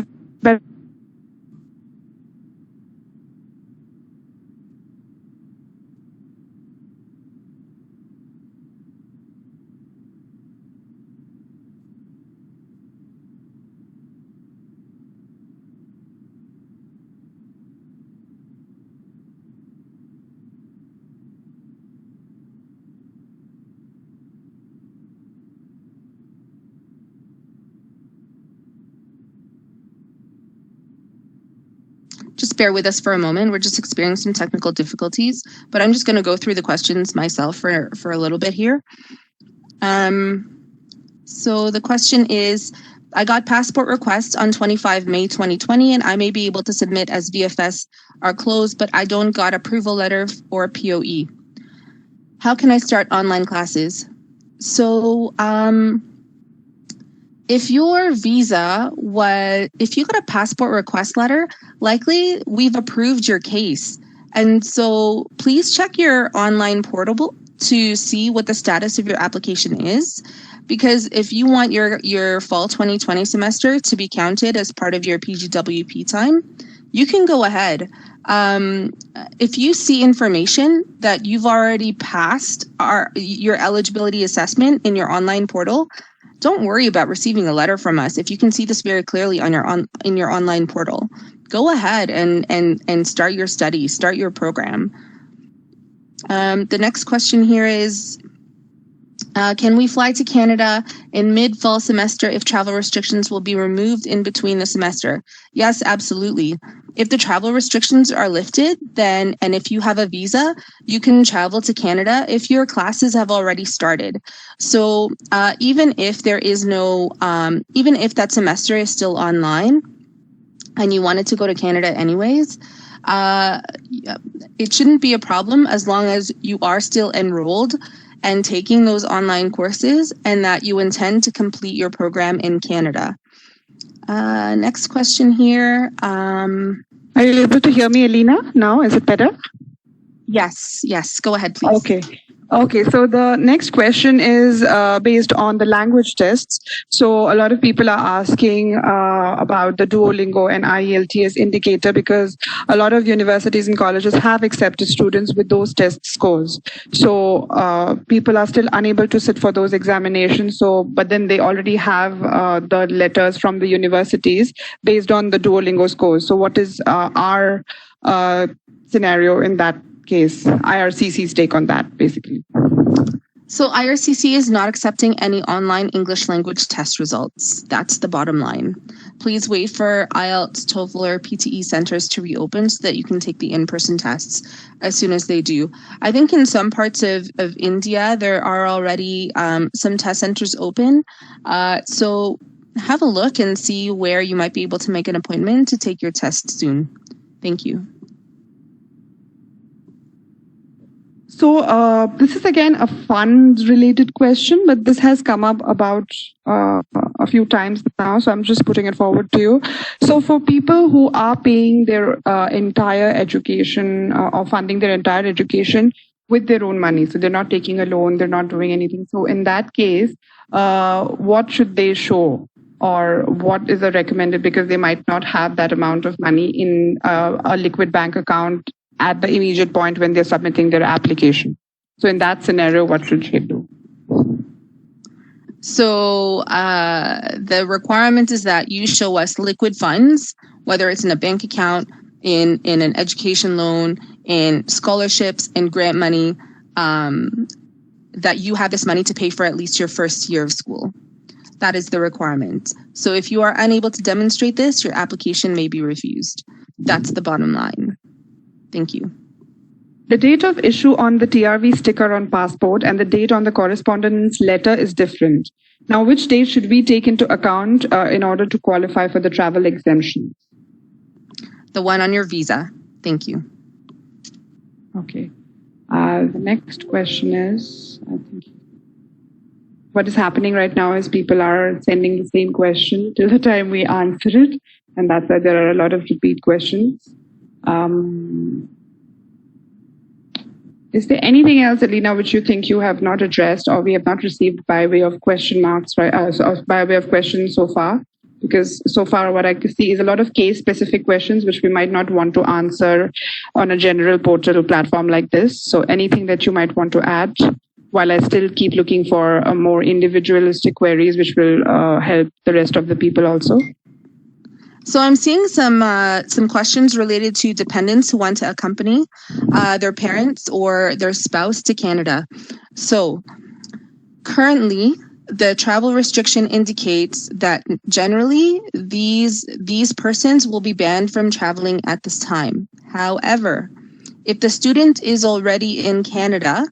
just bear with us for a moment. We're just experiencing some technical difficulties, but I'm just going to go through the questions myself for a little bit here. So the question is, I got passport requests on 25 May 2020, and I may be able to submit as VFS are closed, but I don't got approval letter or POE. How can I start online classes? So, if your visa if you got a passport request letter, likely we've approved your case. And so please check your online portal to see what the status of your application is. Because if you want your fall 2020 semester to be counted as part of your PGWP time, you can go ahead. If you see information that you've already passed your eligibility assessment in your online portal, don't worry about receiving a letter from us. If you can see this very clearly in your online portal, go ahead and start your study, start your program. The next question here is, can we fly to Canada in mid-fall semester if travel restrictions will be removed in between the semester? Yes, absolutely. If the travel restrictions are lifted, and if you have a visa, you can travel to Canada if your classes have already started. So even if there is no, even if that semester is still online, and you wanted to go to Canada anyways, it shouldn't be a problem as long as you are still enrolled and taking those online courses and that you intend to complete your program in Canada. Next question here. Are you able to hear me, Alina, now? Is it better? Yes, go ahead, please. Okay, so the next question is based on the language tests. So a lot of people are asking about the Duolingo and IELTS indicator because a lot of universities and colleges have accepted students with those test scores. So people are still unable to sit for those examinations. But then they already have the letters from the universities based on the Duolingo scores. So what is our scenario in that case? IRCC's take on that, basically. So IRCC is not accepting any online English language test results. That's the bottom line. Please wait for IELTS, TOEFL, or PTE centers to reopen so that you can take the in-person tests as soon as they do. I think in some parts of India, there are already some test centers open. So have a look and see where you might be able to make an appointment to take your test soon. Thank you. So this is again a funds-related question, but this has come up about a few times now, so I'm just putting it forward to you. So for people who are paying their entire education or funding their entire education with their own money, so they're not taking a loan, they're not doing anything. So in that case, what should they show? Or what is the recommended, because they might not have that amount of money in a liquid bank account at the immediate point when they're submitting their application. So in that scenario, what should she do? So the requirement is that you show us liquid funds, whether it's in a bank account, in an education loan, in scholarships, in grant money, that you have this money to pay for at least your first year of school. That is the requirement. So if you are unable to demonstrate this, your application may be refused. That's the bottom line. Thank you. The date of issue on the TRV sticker on passport and the date on the correspondence letter is different. Now, which date should we take into account in order to qualify for the travel exemption? The one on your visa. Thank you. Okay. The next question is, I think, what is happening right now is people are sending the same question till the time we answer it. And that's why there are a lot of repeat questions. Is there anything else, Alina, which you think you have not addressed or we have not received by way of question marks, right? By way of questions so far? Because so far what I can see is a lot of case-specific questions which we might not want to answer on a general portal platform like this. So anything that you might want to add, while I still keep looking for a more individualistic queries which will help the rest of the people also. So I'm seeing some questions related to dependents who want to accompany their parents or their spouse to Canada. So currently, the travel restriction indicates that generally these persons will be banned from traveling at this time. However, if the student is already in Canada,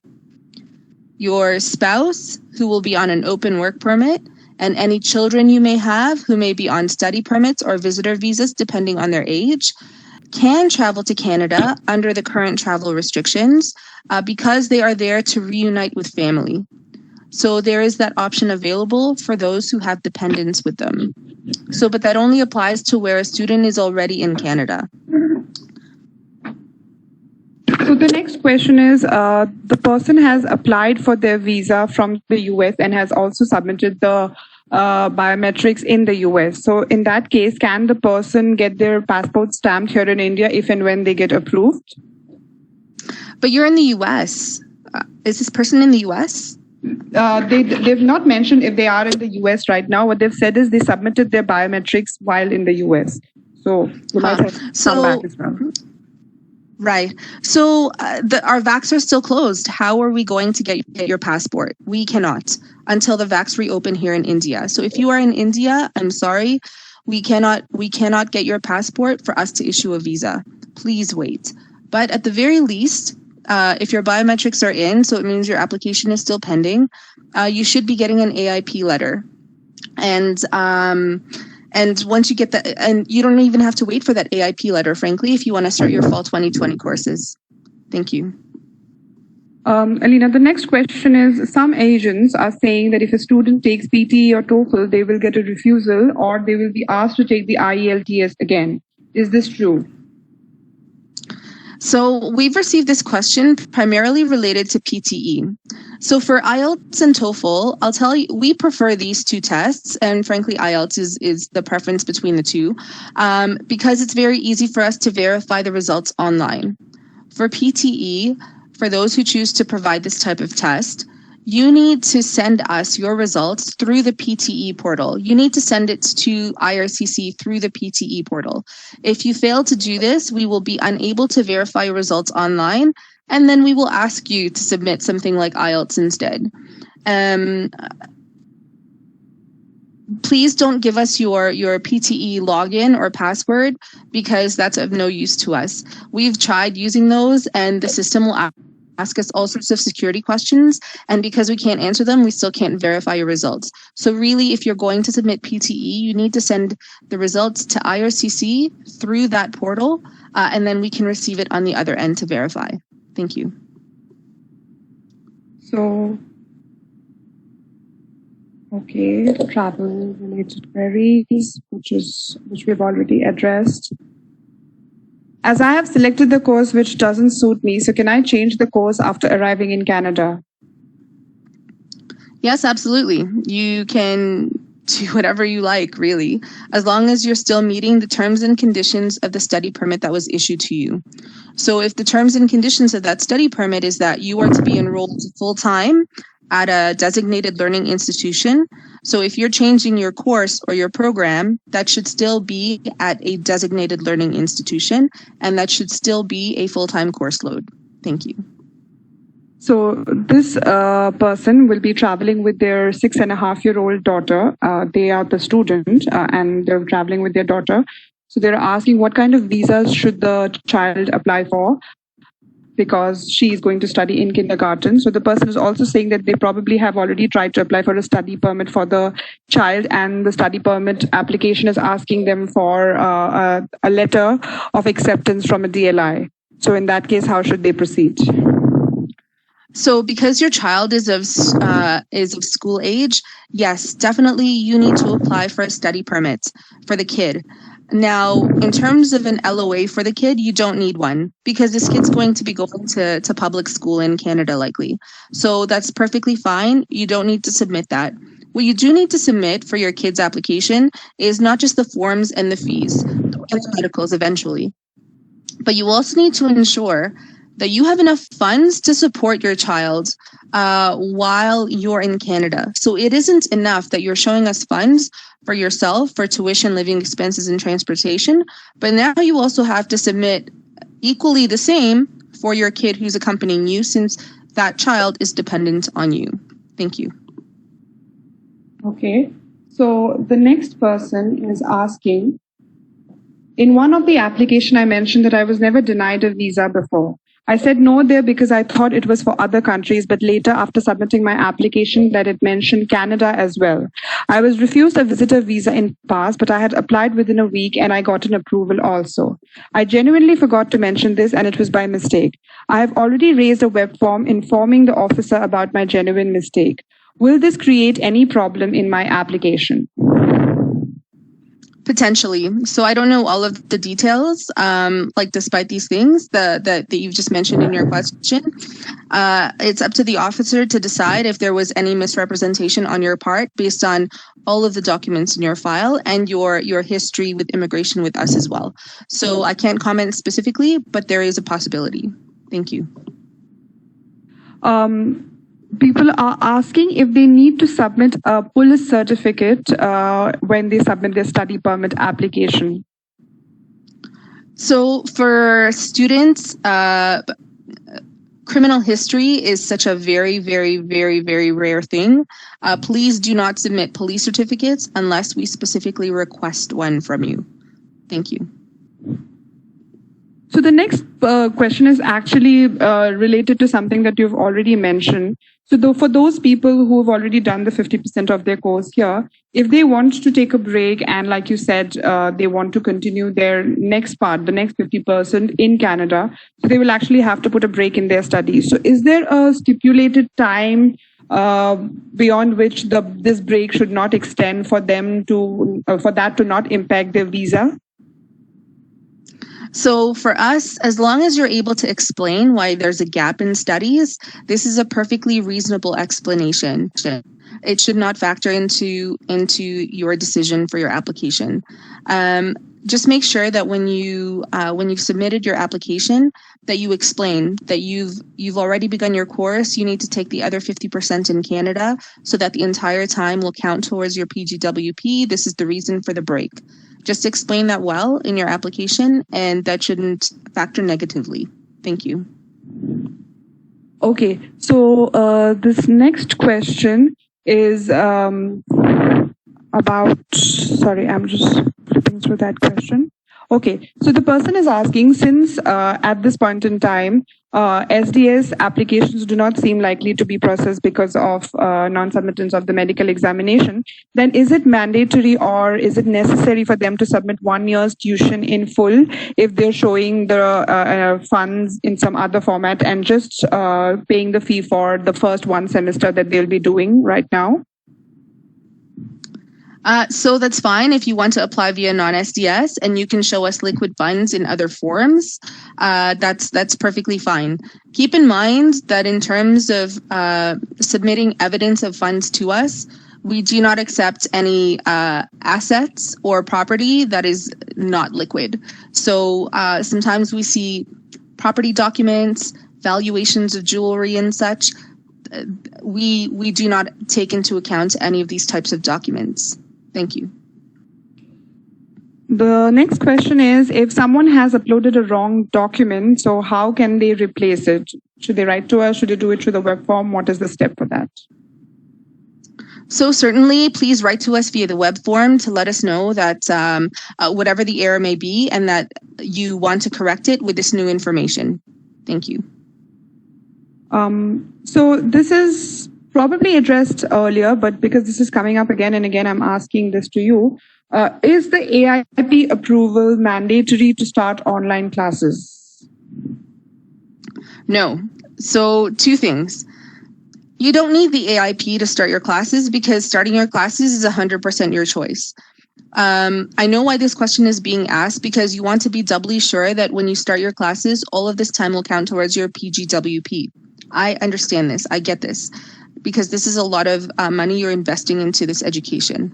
your spouse, who will be on an open work permit, and any children you may have who may be on study permits or visitor visas, depending on their age, can travel to Canada under the current travel restrictions because they are there to reunite with family. So there is that option available for those who have dependents with them. So, but that only applies to where a student is already in Canada. So the next question is, the person has applied for their visa from the US and has also submitted the biometrics in the US. So in that case, can the person get their passport stamped here in India if and when they get approved? But you're in the US. Is this person in the US? They've not mentioned if they are in the US right now. What they've said is they submitted their biometrics while in the US. So they might have come back as well. Right. So our VACs are still closed. How are we going to get your passport? We cannot until the VACs reopen here in India. So if you are in India, I'm sorry, we cannot get your passport for us to issue a visa. Please wait. But at the very least, if your biometrics are in, so it means your application is still pending, you should be getting an AIP letter. And And once you get that, and you don't even have to wait for that AIP letter, frankly, if you want to start your fall 2020 courses. Thank you. Alina, the next question is, some agents are saying that if a student takes PTE or TOEFL, they will get a refusal or they will be asked to take the IELTS again. Is this true? So we've received this question primarily related to PTE. So for IELTS and TOEFL, I'll tell you, we prefer these two tests. And frankly, IELTS is the preference between the two because it's very easy for us to verify the results online. For PTE, for those who choose to provide this type of test, you need to send us your results through the PTE portal. You need to send it to IRCC through the PTE portal. If you fail to do this, we will be unable to verify your results online, and then we will ask you to submit something like IELTS instead. Please don't give us your PTE login or password because that's of no use to us. We've tried using those and the system will ask us all sorts of security questions, and because we can't answer them, we still can't verify your results. So really, if you're going to submit PTE, you need to send the results to IRCC through that portal, and then we can receive it on the other end to verify. Thank you. So, okay, travel-related queries, which we've already addressed. As I have selected the course which doesn't suit me, so can I change the course after arriving in Canada? Yes, absolutely. You can do whatever you like, really, as long as you're still meeting the terms and conditions of the study permit that was issued to you. So if the terms and conditions of that study permit is that you are to be enrolled full-time at a designated learning institution, so if you're changing your course or your program, that should still be at a designated learning institution, and that should still be a full-time course load. Thank you. So this person will be traveling with their 6.5-year-old daughter. They are the student and they're traveling with their daughter. So they're asking what kind of visas should the child apply for, because she is going to study in kindergarten. So the person is also saying that they probably have already tried to apply for a study permit for the child, and the study permit application is asking them for a letter of acceptance from a DLI. So in that case, how should they proceed? So because your child is of school age, yes, definitely you need to apply for a study permit for the kid. Now, in terms of an LOA for the kid, you don't need one because this kid's going to be going to public school in Canada likely. So that's perfectly fine. You don't need to submit that. What you do need to submit for your kid's application is not just the forms and the fees and the medicals eventually, but you also need to ensure that you have enough funds to support your child while you're in Canada. So it isn't enough that you're showing us funds for yourself for tuition, living expenses, and transportation, but now you also have to submit equally the same for your kid who's accompanying you, since that child is dependent on you. Thank you. Okay, so the next person is asking, in one of the application I mentioned that I was never denied a visa before. I said no there because I thought it was for other countries, but later after submitting my application that it mentioned Canada as well. I was refused a visitor visa in past, but I had applied within a week and I got an approval also. I genuinely forgot to mention this and it was by mistake. I have already raised a web form informing the officer about my genuine mistake. Will this create any problem in my application? Potentially. So I don't know all of the details, like despite these things that you've just mentioned in your question. It's up to the officer to decide if there was any misrepresentation on your part based on all of the documents in your file and your history with immigration with us as well. So I can't comment specifically, but there is a possibility. Thank you. People are asking if they need to submit a police certificate when they submit their study permit application. So for students, criminal history is such a very, very, very, very rare thing. Please do not submit police certificates unless we specifically request one from you. Thank you. So the next question is actually related to something that you've already mentioned. So for those people who have already done the 50% of their course here, if they want to take a break and like you said, they want to continue their next part, the next 50% in Canada, so they will actually have to put a break in their studies. So is there a stipulated time beyond which this break should not extend for them to, for that to not impact their visa? So for us, as long as you're able to explain why there's a gap in studies, this is a perfectly reasonable explanation. It should not factor into your decision for your application. Just make sure that when you've submitted your application, that you explain that you've already begun your course. You need to take the other 50% in Canada, so that the entire time will count towards your PGWP. This is the reason for the break. Just explain that well in your application, and that shouldn't factor negatively. Thank you. Okay, so this next question is about, sorry, I'm just flipping through that question. Okay, so the person is asking, since at this point in time, SDS applications do not seem likely to be processed because of non-submittance of the medical examination, then is it mandatory or is it necessary for them to submit 1 year's tuition in full if they're showing the funds in some other format and just paying the fee for the first one semester that they'll be doing right now? So that's fine if you want to apply via non-SDS and you can show us liquid funds in other forms. That's perfectly fine. Keep in mind that in terms of submitting evidence of funds to us, we do not accept any assets or property that is not liquid. So sometimes we see property documents, valuations of jewelry and such. We do not take into account any of these types of documents. Thank you. The next question is, if someone has uploaded a wrong document, so how can they replace it? Should they write to us? Should they do it through the web form? What is the step for that? So certainly, please write to us via the web form to let us know that whatever the error may be and that you want to correct it with this new information. Thank you. So this is probably addressed earlier, but because this is coming up again and again, I'm asking this to you. Is the AIP approval mandatory to start online classes? No. So 2 things. You don't need the AIP to start your classes because starting your classes is 100% your choice. I know why this question is being asked, because you want to be doubly sure that when you start your classes, all of this time will count towards your PGWP. I understand this. I get this, because this is a lot of money you're investing into this education.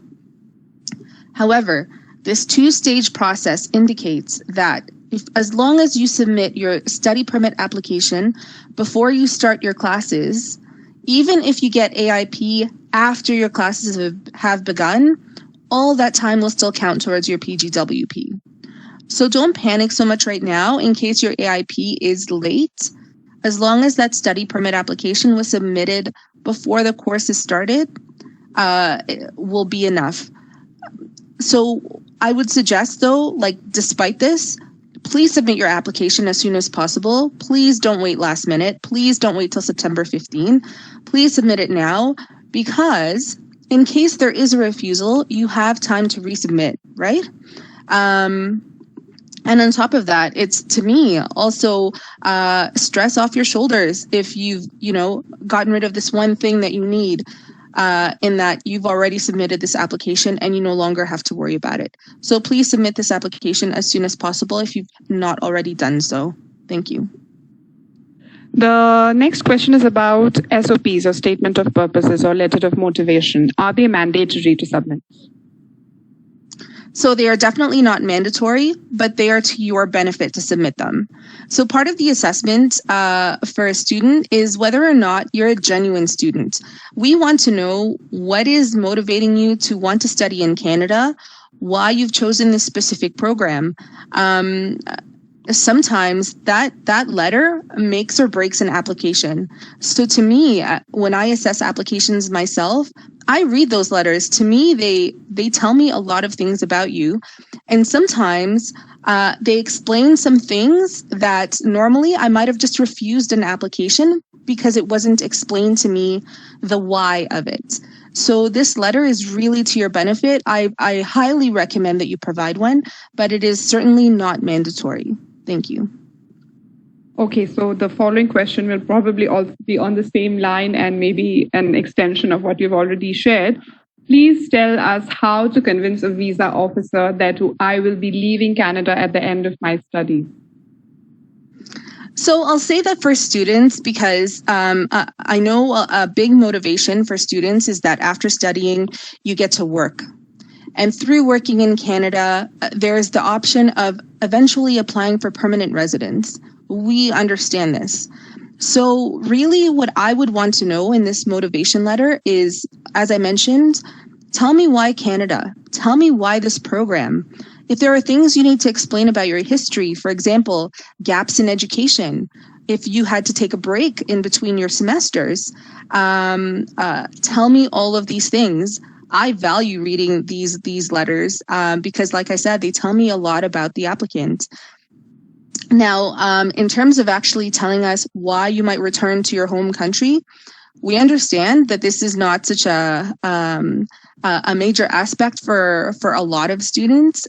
However, this 2-stage process indicates that as long as you submit your study permit application before you start your classes, even if you get AIP after your classes have begun, all that time will still count towards your PGWP. So don't panic so much right now in case your AIP is late. As long as that study permit application was submitted before the course is started, it will be enough. So I would suggest, though, despite this, please submit your application as soon as possible. Please don't wait last minute. Please don't wait till September 15. Please submit it now, because in case there is a refusal, you have time to resubmit, right? And on top of that, it's, to me, also stress off your shoulders if you've, gotten rid of this one thing that you need, in that you've already submitted this application and you no longer have to worry about it. So please submit this application as soon as possible if you've not already done so. Thank you. The next question is about SOPs, or statement of purposes, or letter of motivation. Are they mandatory to submit? So they are definitely not mandatory, but they are to your benefit to submit them. So part of the assessment for a student is whether or not you're a genuine student. We want to know what is motivating you to want to study in Canada, why you've chosen this specific program. Sometimes that letter makes or breaks an application. So to me, when I assess applications myself, I read those letters. To me, they tell me a lot of things about you. And sometimes They explain some things that normally I might have just refused an application because it wasn't explained to me the why of it. So this letter is really to your benefit. I highly recommend that you provide one, but it is certainly not mandatory. Thank you. Okay, so the following question will probably also be on the same line and maybe an extension of what you've already shared. Please tell us how to convince a visa officer that I will be leaving Canada at the end of my studies. So I'll say that for students, because I know a big motivation for students is that after studying, you get to work. And through working in Canada, there's the option of eventually applying for permanent residence. We understand this. So really what I would want to know in this motivation letter is, as I mentioned, tell me why Canada. Tell me why this program. If there are things you need to explain about your history, for example, gaps in education, if you had to take a break in between your semesters, tell me all of these things. I value reading these letters because, like I said, they tell me a lot about the applicant. Now, in terms of actually telling us why you might return to your home country, we understand that this is not such a major aspect for a lot of students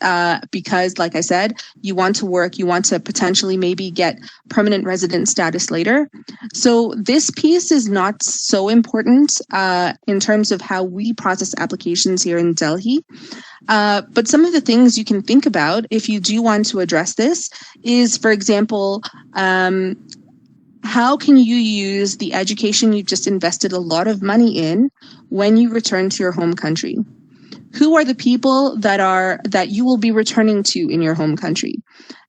because, like I said, you want to work, you want to potentially maybe get permanent resident status later. So this piece is not so important in terms of how we process applications here in Delhi. But some of the things you can think about if you do want to address this is, for example, how can you use the education you've just invested a lot of money in when you return to your home country? Who are the people that you will be returning to in your home country?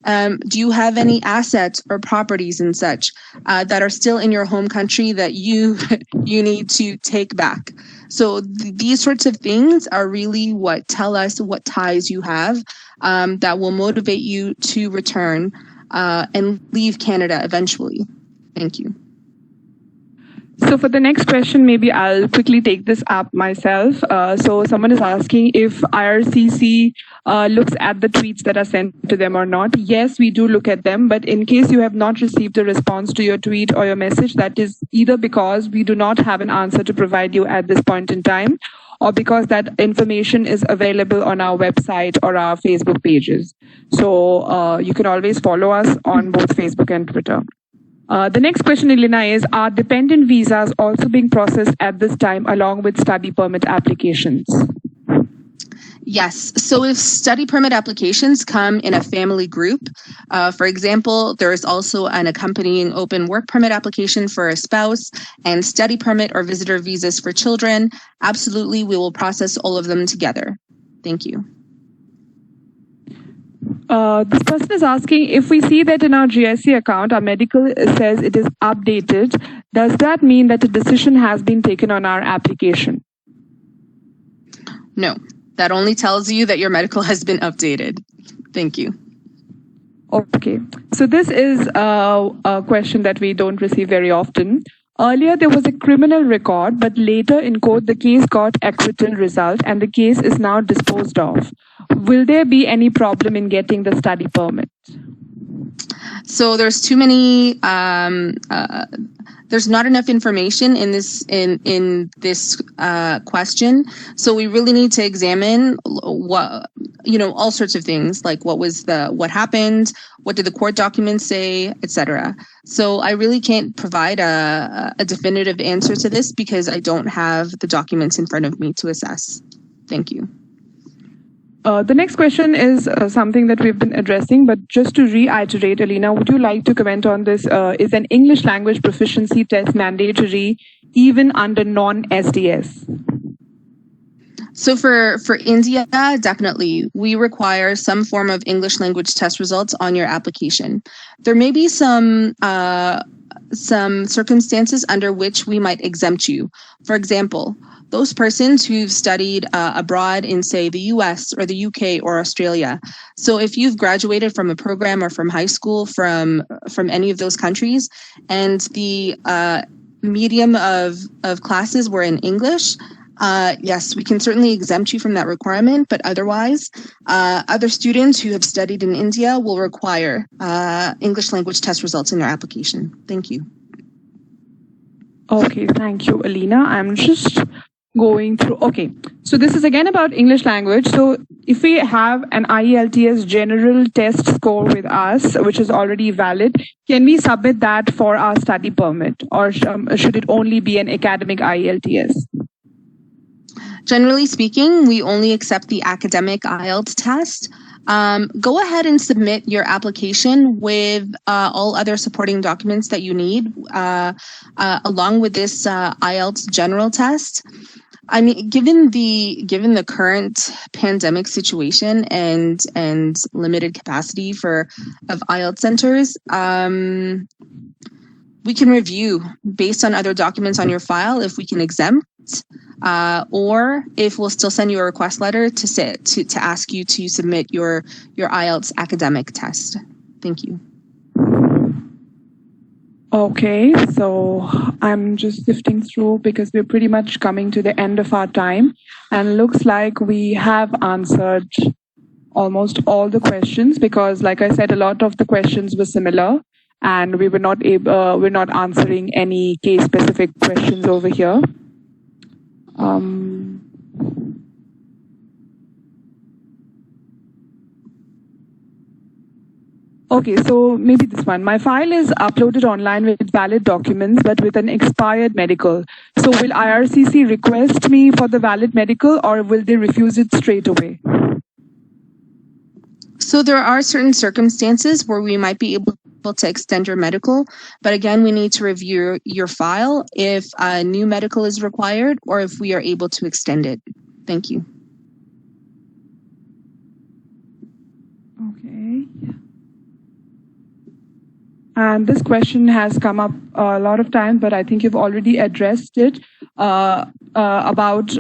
Do you have any assets or properties and such that are still in your home country that you need to take back? So these sorts of things are really what tell us what ties you have that will motivate you to return and leave Canada eventually. Thank you. So for the next question, maybe I'll quickly take this up myself. So someone is asking if IRCC looks at the tweets that are sent to them or not. Yes, we do look at them, but in case you have not received a response to your tweet or your message, that is either because we do not have an answer to provide you at this point in time, or because that information is available on our website or our Facebook pages. So you can always follow us on both Facebook and Twitter. The next question, Elena, is, are dependent visas also being processed at this time along with study permit applications? Yes. So if study permit applications come in a family group, for example, there is also an accompanying open work permit application for a spouse and study permit or visitor visas for children, absolutely, we will process all of them together. Thank you. This person is asking, if we see that in our GSC account, our medical says it is updated, does that mean that a decision has been taken on our application? No, that only tells you that your medical has been updated. Thank you. Okay, so this is a question that we don't receive very often. Earlier, there was a criminal record, but later in court, the case got acquittal result and the case is now disposed of. Will there be any problem in getting the study permit? So there's too many, there's not enough information in this question. So we really need to examine what, all sorts of things, like what happened, what did the court documents say, etc. So I really can't provide a definitive answer to this because I don't have the documents in front of me to assess. Thank you. The next question is something that we've been addressing, but just to reiterate, Alina, would you like to comment on this? Is an English language proficiency test mandatory even under non-SDS? So for India, definitely, we require some form of English language test results on your application. There may be some circumstances under which we might exempt you. For example, those persons who've studied abroad in, say, the US or the UK or Australia. So if you've graduated from a program or from high school from any of those countries, and the medium of classes were in English, yes, we can certainly exempt you from that requirement, but otherwise, other students who have studied in India will require English language test results in their application. Thank you. Okay, thank you, Alina. I'm just going through. Okay, so this is again about English language. So if we have an IELTS general test score with us, which is already valid, can we submit that for our study permit, or should it only be an academic IELTS? Generally speaking, we only accept the academic IELTS test. Go ahead and submit your application with all other supporting documents that you need, along with this IELTS general test. I mean, given the current pandemic situation and limited capacity of IELTS centers, we can review based on other documents on your file if we can exempt. Or if we'll still send you a request letter to ask you to submit your IELTS academic test. Thank you. Okay, so I'm just sifting through because we're pretty much coming to the end of our time, and looks like we have answered almost all the questions, because like I said, a lot of the questions were similar, and we're not answering any case specific questions over here. Okay, so maybe this one. My file is uploaded online with valid documents, but with an expired medical. So will IRCC request me for the valid medical, or will they refuse it straight away? So there are certain circumstances where we might be able to extend your medical, but again, we need to review your file if a new medical is required or if we are able to extend it. Thank you. Okay. And this question has come up a lot of times, but I think you've already addressed it, about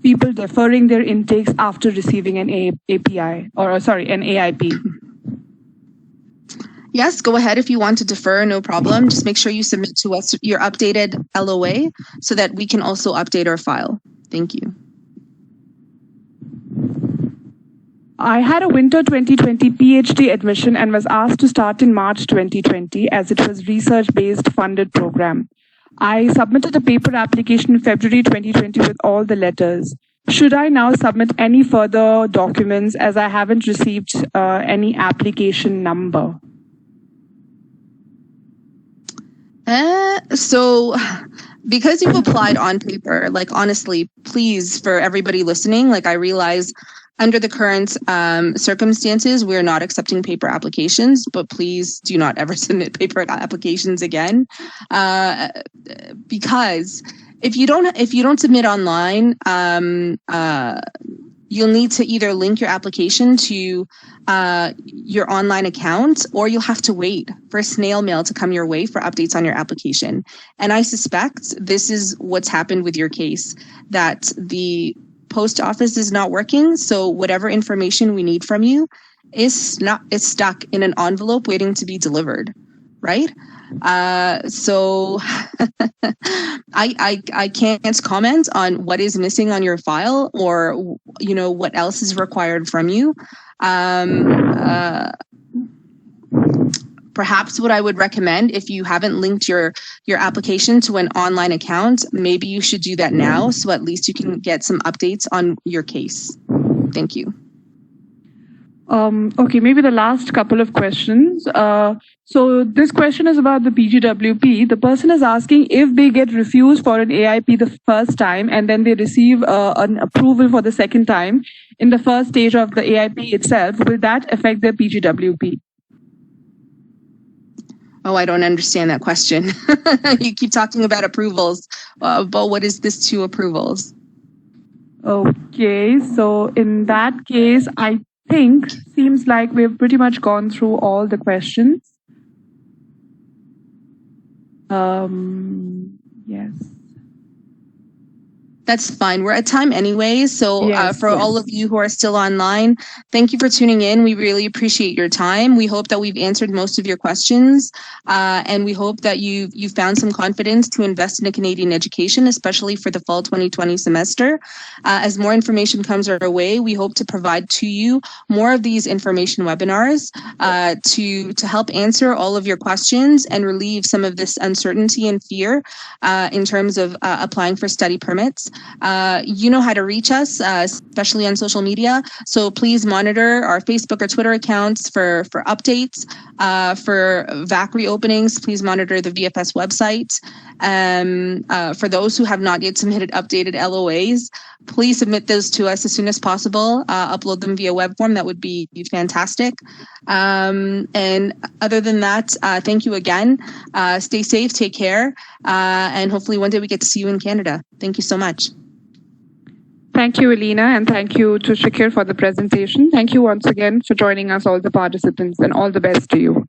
people deferring their intakes after receiving an API, or sorry, an AIP. Yes, go ahead if you want to defer, no problem. Just make sure you submit to us your updated LOA so that we can also update our file. Thank you. I had a winter 2020 PhD admission and was asked to start in March 2020 as it was research-based funded program. I submitted a paper application in February 2020 with all the letters. Should I now submit any further documents as I haven't received any application number? So because you've applied on paper, like honestly, please, for everybody listening, like I realize under the current circumstances, we're not accepting paper applications, but please do not ever submit paper applications again. Because if you don't submit online, you'll need to either link your application to your online account, or you'll have to wait for snail mail to come your way for updates on your application. And I suspect this is what's happened with your case, that the post office is not working. So whatever information we need from you is stuck in an envelope waiting to be delivered, right? So I can't comment on what is missing on your file or, you know, what else is required from you. Perhaps what I would recommend, if you haven't linked your application to an online account, maybe you should do that now, so at least you can get some updates on your case. Thank you. Okay, maybe the last couple of questions. So this question is about the PGWP. The person is asking if they get refused for an AIP the first time and then they receive an approval for the second time in the first stage of the AIP itself, will that affect their PGWP? Oh, I don't understand that question. You keep talking about approvals, but what is this to approvals? Okay, so in that case, I think seems like we've pretty much gone through all the questions. Yes. That's fine. We're at time anyway. So for all of you who are still online, thank you for tuning in. We really appreciate your time. We hope that we've answered most of your questions. And we hope that you've found some confidence to invest in a Canadian education, especially for the fall 2020 semester. As more information comes our way, we hope to provide to you more of these information webinars to help answer all of your questions and relieve some of this uncertainty and fear in terms of applying for study permits. You know how to reach us, especially on social media. So please monitor our Facebook or Twitter accounts for updates. For VAC reopenings, please monitor the VFS website. For those who have not yet submitted updated LOAs, please submit those to us as soon as possible. Upload them via web form. That would be fantastic. And other than that, thank you again. Stay safe, take care, and hopefully one day we get to see you in Canada. Thank you so much. Thank you, Alina, and thank you to Shakir for the presentation. Thank you once again for joining us, all the participants, and all the best to you.